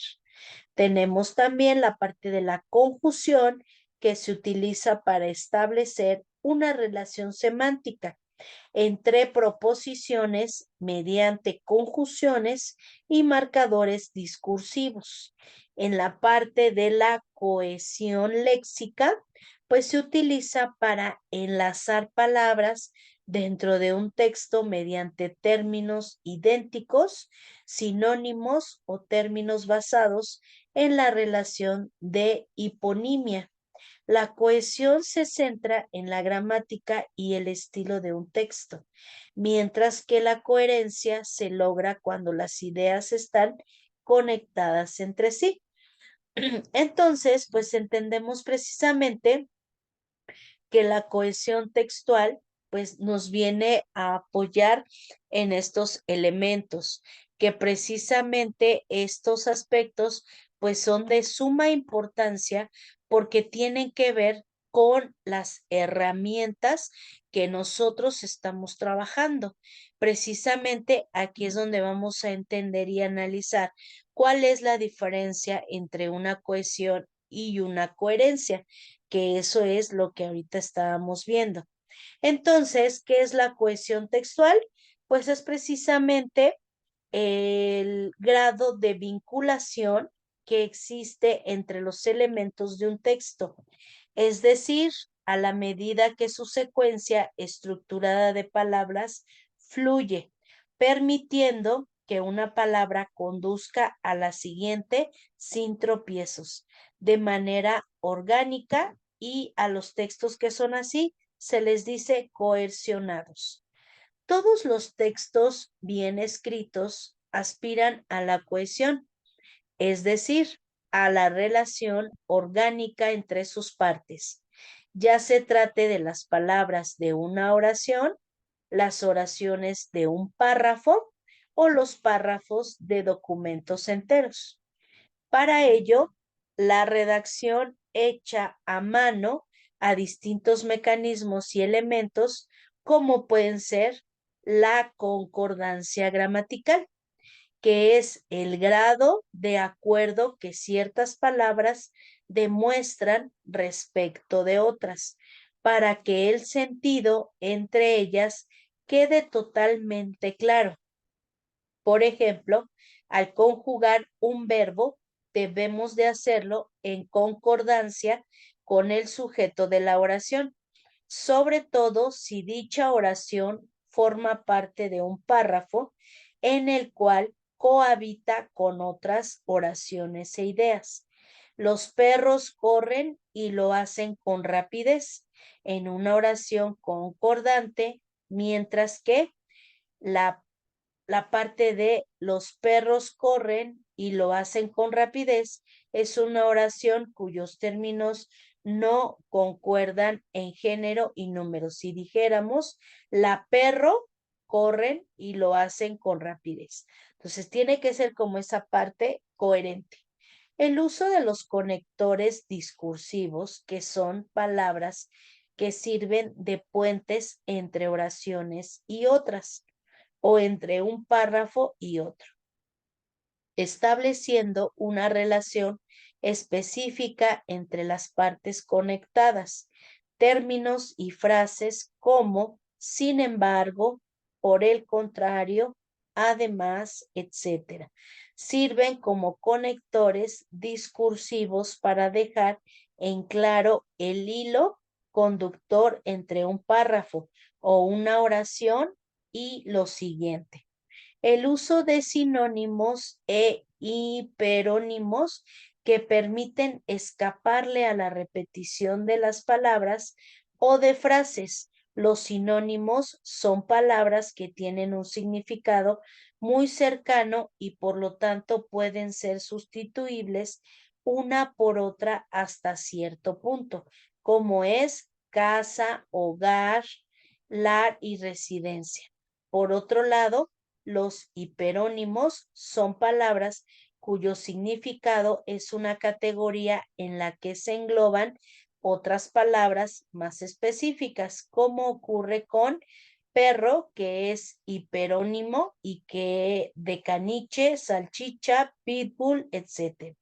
Tenemos también la parte de la conjunción que se utiliza para establecer una relación semántica entre proposiciones mediante conjunciones y marcadores discursivos. En la parte de la cohesión léxica, pues se utiliza para enlazar palabras dentro de un texto mediante términos idénticos, sinónimos o términos basados en la relación de hiponimia. La cohesión se centra en la gramática y el estilo de un texto, mientras que la coherencia se logra cuando las ideas están conectadas entre sí. Entonces, pues entendemos precisamente que la cohesión textual pues nos viene a apoyar en estos elementos, que precisamente estos aspectos pues son de suma importancia porque tienen que ver con las herramientas que nosotros estamos trabajando. Precisamente aquí es donde vamos a entender y analizar cuál es la diferencia entre una cohesión y una coherencia, que eso es lo que ahorita estábamos viendo. Entonces, ¿qué es la cohesión textual? Pues es precisamente el grado de vinculación que existe entre los elementos de un texto, es decir, a la medida que su secuencia estructurada de palabras fluye, permitiendo que una palabra conduzca a la siguiente sin tropiezos, de manera orgánica y a los textos que son así se les dice coercionados. Todos los textos bien escritos aspiran a la cohesión, es decir, a la relación orgánica entre sus partes, ya se trate de las palabras de una oración, las oraciones de un párrafo o los párrafos de documentos enteros. Para ello, la redacción hecha a mano a distintos mecanismos y elementos, como pueden ser la concordancia gramatical, que es el grado de acuerdo que ciertas palabras demuestran respecto de otras, para que el sentido entre ellas quede totalmente claro. Por ejemplo, al conjugar un verbo, debemos de hacerlo en concordancia con el sujeto de la oración, sobre todo si dicha oración forma parte de un párrafo en el cual cohabita con otras oraciones e ideas. Los perros corren y lo hacen con rapidez en una oración concordante, mientras que la la parte de los perros corren y lo hacen con rapidez es una oración cuyos términos no concuerdan en género y número. Si dijéramos, la perro corren y lo hacen con rapidez. Entonces tiene que ser como esa parte coherente. El uso de los conectores discursivos, que son palabras que sirven de puentes entre oraciones y otras o entre un párrafo y otro, estableciendo una relación específica entre las partes conectadas, términos y frases como, sin embargo, por el contrario, además, etcétera. Sirven como conectores discursivos para dejar en claro el hilo conductor entre un párrafo o una oración y lo siguiente. El uso de sinónimos e hiperónimos que permiten escaparle a la repetición de las palabras o de frases. Los sinónimos son palabras que tienen un significado muy cercano y por lo tanto pueden ser sustituibles una por otra hasta cierto punto, como es casa, hogar, lar y residencia. Por otro lado, los hiperónimos son palabras cuyo significado es una categoría en la que se engloban otras palabras más específicas, como ocurre con perro, que es hiperónimo y que de caniche, salchicha, pitbull, etc.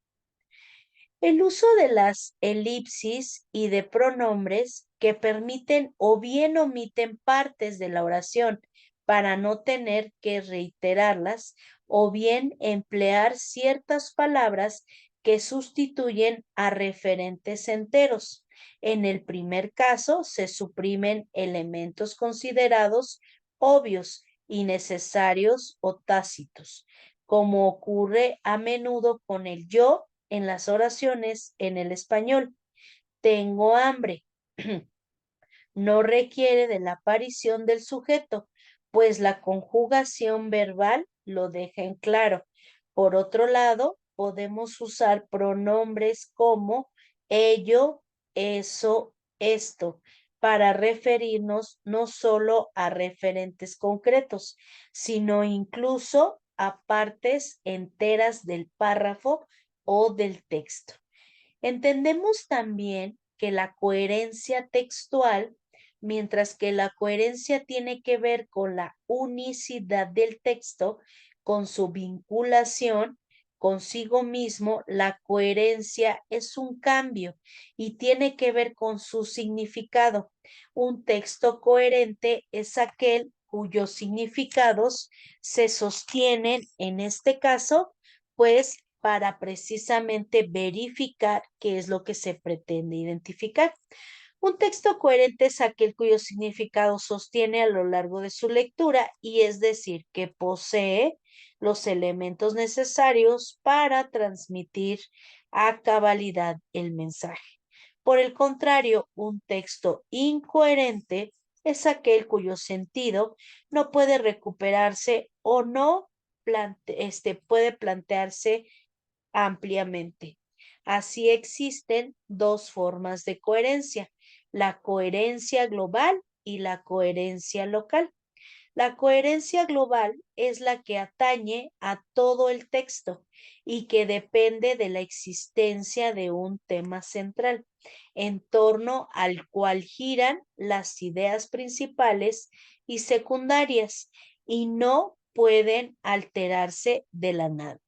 El uso de las elipsis y de pronombres que permiten o bien omiten partes de la oración para no tener que reiterarlas, o bien emplear ciertas palabras que sustituyen a referentes enteros. En el primer caso, se suprimen elementos considerados obvios, innecesarios o tácitos, como ocurre a menudo con el yo en las oraciones en el español. Tengo hambre. No requiere de la aparición del sujeto, pues la conjugación verbal lo deja en claro. Por otro lado, podemos usar pronombres como ello, eso, esto, para referirnos no solo a referentes concretos, sino incluso a partes enteras del párrafo o del texto. Entendemos también que la coherencia textual, mientras que la coherencia tiene que ver con la unicidad del texto, con su vinculación consigo mismo, la coherencia es un cambio y tiene que ver con su significado. Un texto coherente es aquel cuyos significados se sostienen, en este caso, pues para precisamente verificar qué es lo que se pretende identificar. Un texto coherente es aquel cuyo significado sostiene a lo largo de su lectura y es decir, que posee los elementos necesarios para transmitir a cabalidad el mensaje. Por el contrario, un texto incoherente es aquel cuyo sentido no puede recuperarse o no puede plantearse ampliamente. Así existen dos formas de coherencia, la coherencia global y la coherencia local. La coherencia global es la que atañe a todo el texto y que depende de la existencia de un tema central, en torno al cual giran las ideas principales y secundarias y no pueden alterarse de la nada.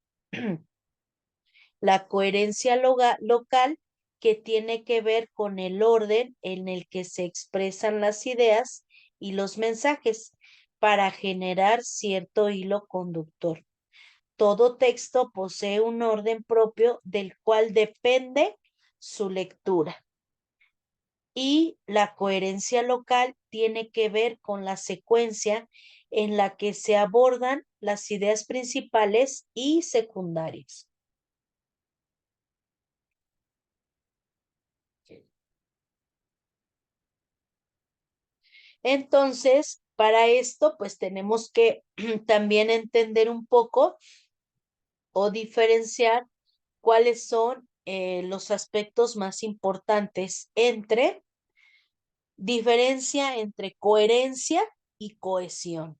La coherencia local que tiene que ver con el orden en el que se expresan las ideas y los mensajes para generar cierto hilo conductor. Todo texto posee un orden propio del cual depende su lectura. Y la coherencia local tiene que ver con la secuencia en la que se abordan las ideas principales y secundarias. Entonces, para esto, pues tenemos que también entender un poco o diferenciar cuáles son los aspectos más importantes diferencia entre coherencia y cohesión.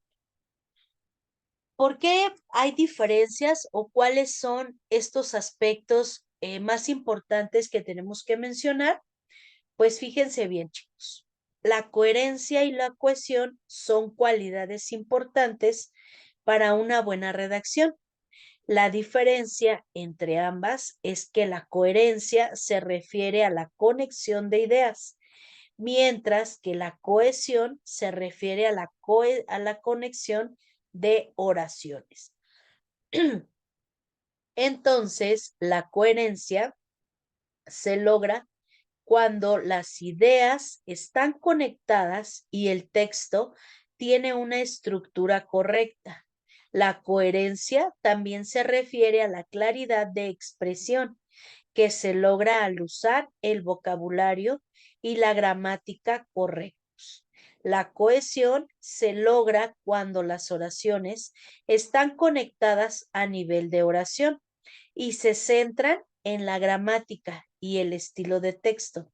¿Por qué hay diferencias o cuáles son estos aspectos más importantes que tenemos que mencionar? Pues fíjense bien, chicos. La coherencia y la cohesión son cualidades importantes para una buena redacción. La diferencia entre ambas es que la coherencia se refiere a la conexión de ideas, mientras que la cohesión se refiere a la conexión de oraciones. Entonces, la coherencia se logra cuando las ideas están conectadas y el texto tiene una estructura correcta. La coherencia también se refiere a la claridad de expresión que se logra al usar el vocabulario y la gramática correctos. La cohesión se logra cuando las oraciones están conectadas a nivel de oración y se centran en la gramática y el estilo de texto.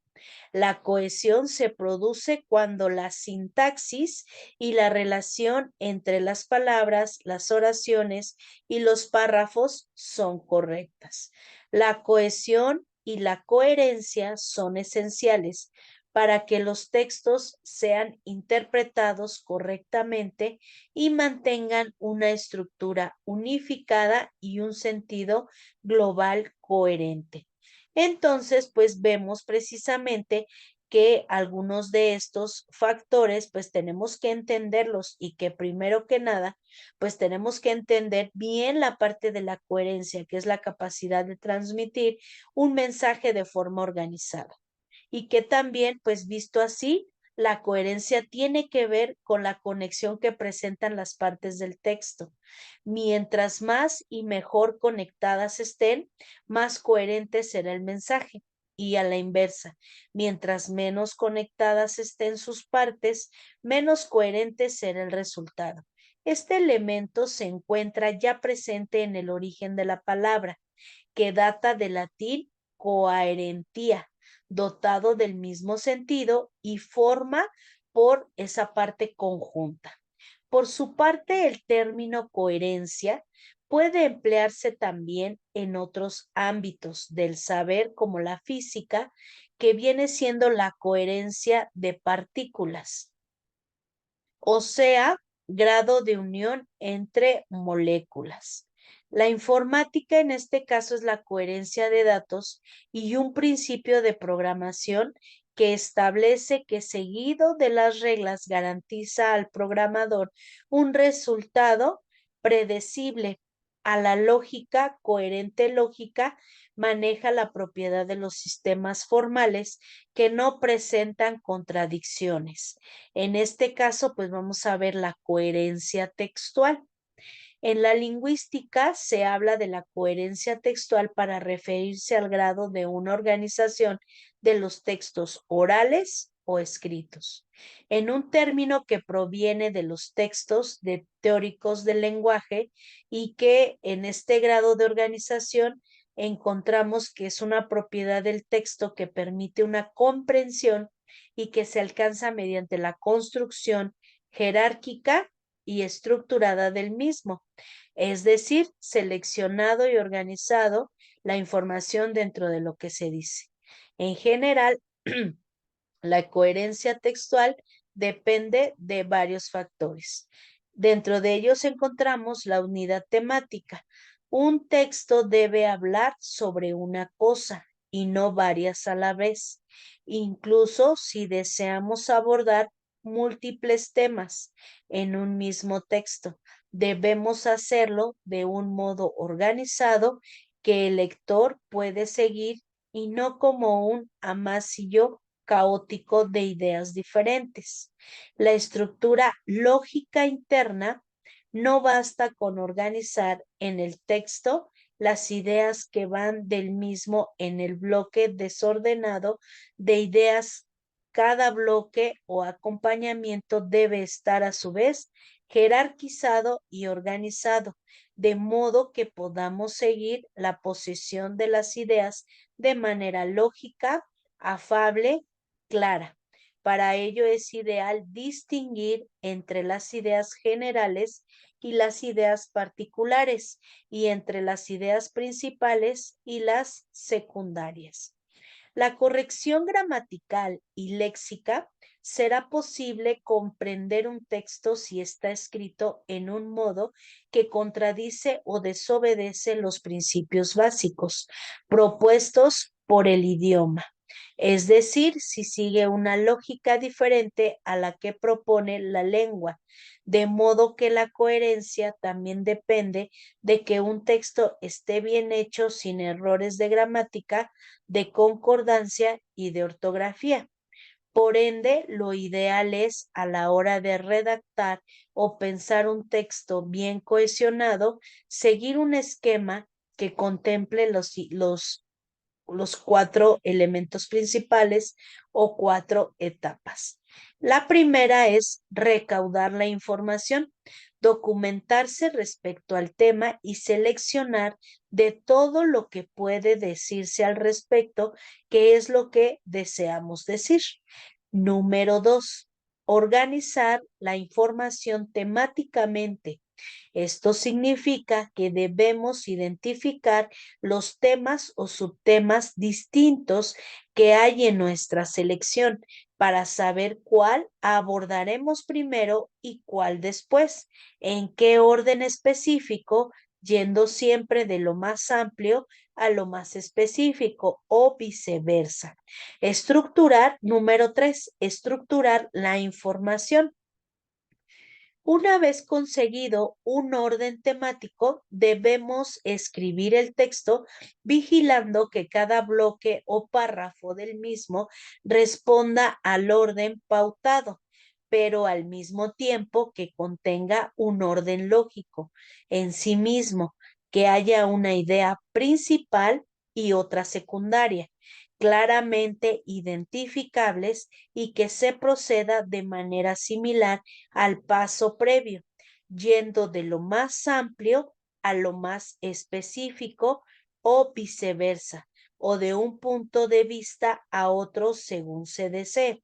La cohesión se produce cuando la sintaxis y la relación entre las palabras, las oraciones y los párrafos son correctas. La cohesión y la coherencia son esenciales para que los textos sean interpretados correctamente y mantengan una estructura unificada y un sentido global coherente. Entonces, pues vemos precisamente que algunos de estos factores, pues tenemos que entenderlos y que primero que nada, pues tenemos que entender bien la parte de la coherencia, que es la capacidad de transmitir un mensaje de forma organizada y que también, pues visto así, la coherencia tiene que ver con la conexión que presentan las partes del texto. Mientras más y mejor conectadas estén, más coherente será el mensaje. Y a la inversa, mientras menos conectadas estén sus partes, menos coherente será el resultado. Este elemento se encuentra ya presente en el origen de la palabra, que data del latín coherentia, dotado del mismo sentido y forma por esa parte conjunta. Por su parte, el término coherencia puede emplearse también en otros ámbitos del saber como la física, que viene siendo la coherencia de partículas, o sea, grado de unión entre moléculas. La informática en este caso es la coherencia de datos y un principio de programación que establece que seguido de las reglas garantiza al programador un resultado predecible. A la lógica, coherente lógica, maneja la propiedad de los sistemas formales que no presentan contradicciones. En este caso, pues vamos a ver la coherencia textual. En la lingüística se habla de la coherencia textual para referirse al grado de una organización de los textos orales o escritos, en un término que proviene de los textos teóricos del lenguaje y que en este grado de organización encontramos que es una propiedad del texto que permite una comprensión y que se alcanza mediante la construcción jerárquica y estructurada del mismo, es decir, seleccionado y organizado la información dentro de lo que se dice. En general, la coherencia textual depende de varios factores. Dentro de ellos encontramos la unidad temática. Un texto debe hablar sobre una cosa y no varias a la vez, incluso si deseamos abordar múltiples temas en un mismo texto. Debemos hacerlo de un modo organizado que el lector puede seguir y no como un amasillo caótico de ideas diferentes. La estructura lógica interna no basta con organizar en el texto las ideas que van del mismo en el bloque desordenado de ideas. Cada bloque o acompañamiento debe estar a su vez jerarquizado y organizado, de modo que podamos seguir la posición de las ideas de manera lógica, afable, clara. Para ello es ideal distinguir entre las ideas generales y las ideas particulares y entre las ideas principales y las secundarias. La corrección gramatical y léxica será posible comprender un texto si está escrito en un modo que contradice o desobedece los principios básicos propuestos por el idioma. Es decir, si sigue una lógica diferente a la que propone la lengua, de modo que la coherencia también depende de que un texto esté bien hecho sin errores de gramática, de concordancia y de ortografía. Por ende, lo ideal es, a la hora de redactar o pensar un texto bien cohesionado, seguir un esquema que contemple los cuatro elementos principales o cuatro etapas. La primera es recaudar la información, documentarse respecto al tema y seleccionar de todo lo que puede decirse al respecto, qué es lo que deseamos decir. Número dos, organizar la información temáticamente. Esto significa que debemos identificar los temas o subtemas distintos que hay en nuestra selección para saber cuál abordaremos primero y cuál después, en qué orden específico, yendo siempre de lo más amplio a lo más específico o viceversa. Estructurar, número tres, estructurar la información. Una vez conseguido un orden temático, debemos escribir el texto vigilando que cada bloque o párrafo del mismo responda al orden pautado, pero al mismo tiempo que contenga un orden lógico en sí mismo, que haya una idea principal y otra secundaria, claramente identificables y que se proceda de manera similar al paso previo, yendo de lo más amplio a lo más específico o viceversa, o de un punto de vista a otro según se desee.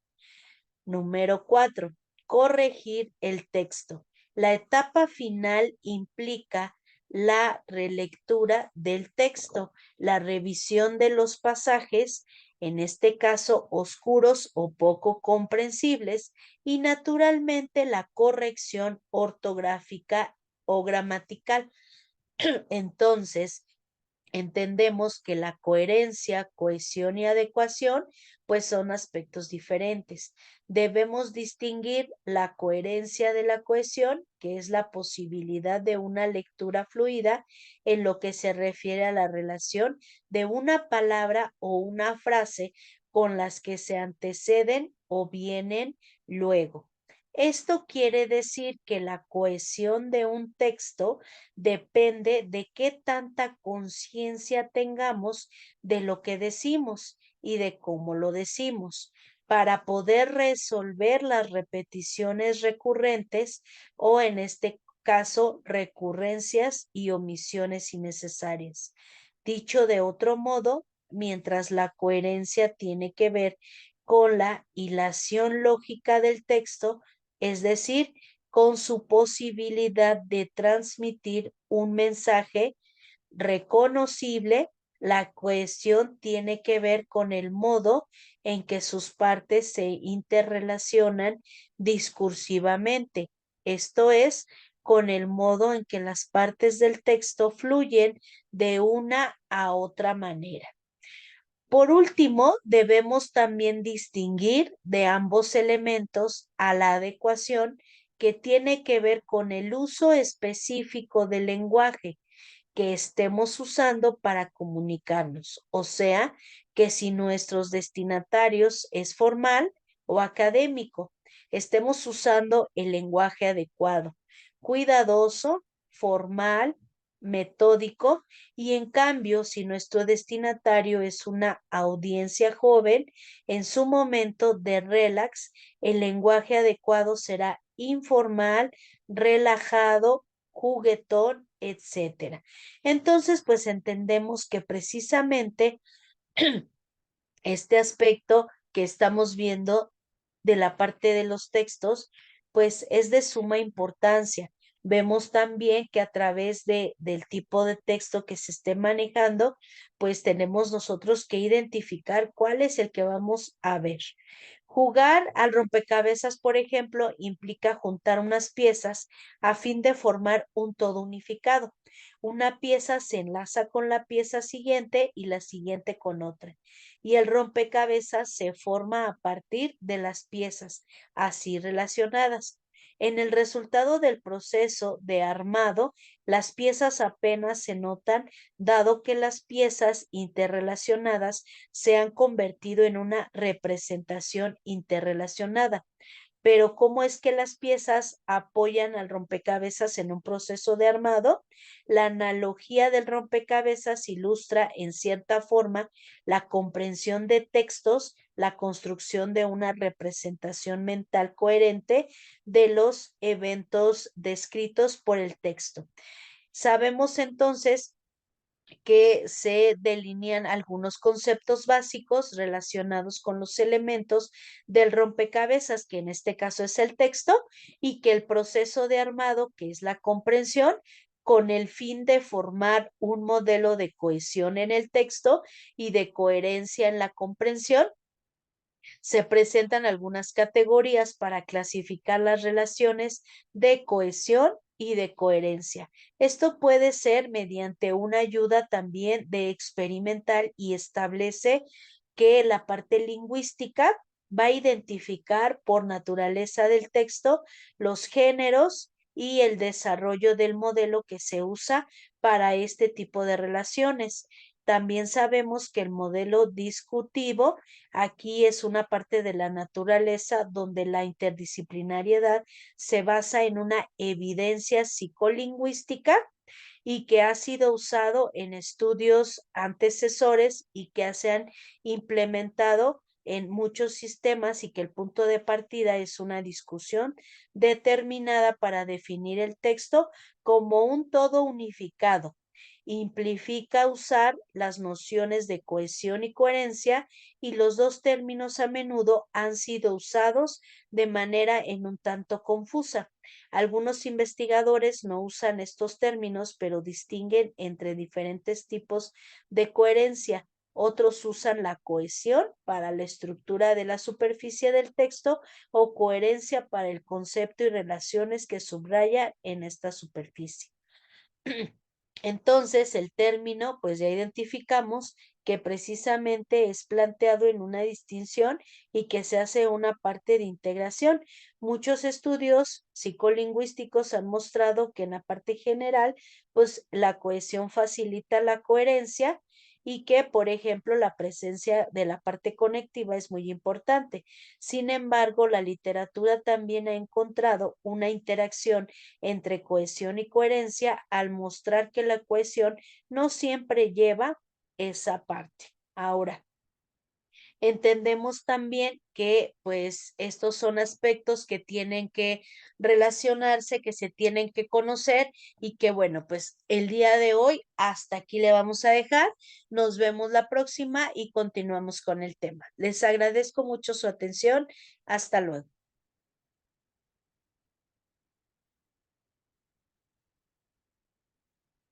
Número 4. Corregir el texto. La etapa final implica la relectura del texto, la revisión de los pasajes, en este caso oscuros o poco comprensibles, y naturalmente la corrección ortográfica o gramatical. Entonces, entendemos que la coherencia, cohesión y adecuación pues son aspectos diferentes. Debemos distinguir la coherencia de la cohesión, que es la posibilidad de una lectura fluida en lo que se refiere a la relación de una palabra o una frase con las que se anteceden o vienen luego. Esto quiere decir que la cohesión de un texto depende de qué tanta conciencia tengamos de lo que decimos y de cómo lo decimos, para poder resolver las repeticiones recurrentes o en este caso recurrencias y omisiones innecesarias. Dicho de otro modo, mientras la coherencia tiene que ver con la hilación lógica del texto, es decir, con su posibilidad de transmitir un mensaje reconocible, La cohesión tiene que ver con el modo en que sus partes se interrelacionan discursivamente, esto es, con el modo en que las partes del texto fluyen de una a otra manera. Por último, debemos también distinguir de ambos elementos a la adecuación, que tiene que ver con el uso específico del lenguaje que estemos usando para comunicarnos. O sea, que si nuestros destinatarios es formal o académico, estemos usando el lenguaje adecuado, cuidadoso, formal, metódico, y en cambio, si nuestro destinatario es una audiencia joven, en su momento de relax, el lenguaje adecuado será informal, relajado, juguetón, etcétera. Entonces, pues entendemos que precisamente este aspecto que estamos viendo de la parte de los textos, pues es de suma importancia. Vemos también que a través del tipo de texto que se esté manejando, pues tenemos nosotros que identificar cuál es el que vamos a ver. Jugar al rompecabezas, por ejemplo, implica juntar unas piezas a fin de formar un todo unificado. Una pieza se enlaza con la pieza siguiente y la siguiente con otra. Y el rompecabezas se forma a partir de las piezas así relacionadas. En el resultado del proceso de armado, las piezas apenas se notan, dado que las piezas interrelacionadas se han convertido en una representación interrelacionada. Pero ¿cómo es que las piezas apoyan al rompecabezas en un proceso de armado? La analogía del rompecabezas ilustra en cierta forma la comprensión de textos, la construcción de una representación mental coherente de los eventos descritos por el texto. Sabemos entonces que se delinean algunos conceptos básicos relacionados con los elementos del rompecabezas, que en este caso es el texto, y que el proceso de armado, que es la comprensión, con el fin de formar un modelo de cohesión en el texto y de coherencia en la comprensión. Se presentan algunas categorías para clasificar las relaciones de cohesión y de coherencia. Esto puede ser mediante una ayuda también de experimental, y establece que la parte lingüística va a identificar por naturaleza del texto los géneros y el desarrollo del modelo que se usa para este tipo de relaciones. También sabemos que el modelo discutivo aquí es una parte de la naturaleza donde la interdisciplinariedad se basa en una evidencia psicolingüística y que ha sido usado en estudios antecesores y que se han implementado en muchos sistemas, y que el punto de partida es una discusión determinada para definir el texto como un todo unificado. Implica usar las nociones de cohesión y coherencia, y los dos términos a menudo han sido usados de manera en un tanto confusa. Algunos investigadores no usan estos términos, pero distinguen entre diferentes tipos de coherencia. Otros usan la cohesión para la estructura de la superficie del texto, o coherencia para el concepto y relaciones que subraya en esta superficie. Entonces, el término, pues ya identificamos que precisamente es planteado en una distinción y que se hace una parte de integración. Muchos estudios psicolingüísticos han mostrado que en la parte general, pues la cohesión facilita la coherencia, y que, por ejemplo, la presencia de la parte conectiva es muy importante. Sin embargo, la literatura también ha encontrado una interacción entre cohesión y coherencia, al mostrar que la cohesión no siempre lleva esa parte. Ahora, entendemos también que pues estos son aspectos que tienen que relacionarse, que se tienen que conocer, y que bueno, pues el día de hoy hasta aquí le vamos a dejar. Nos vemos la próxima y continuamos con el tema. Les agradezco mucho su atención. Hasta luego.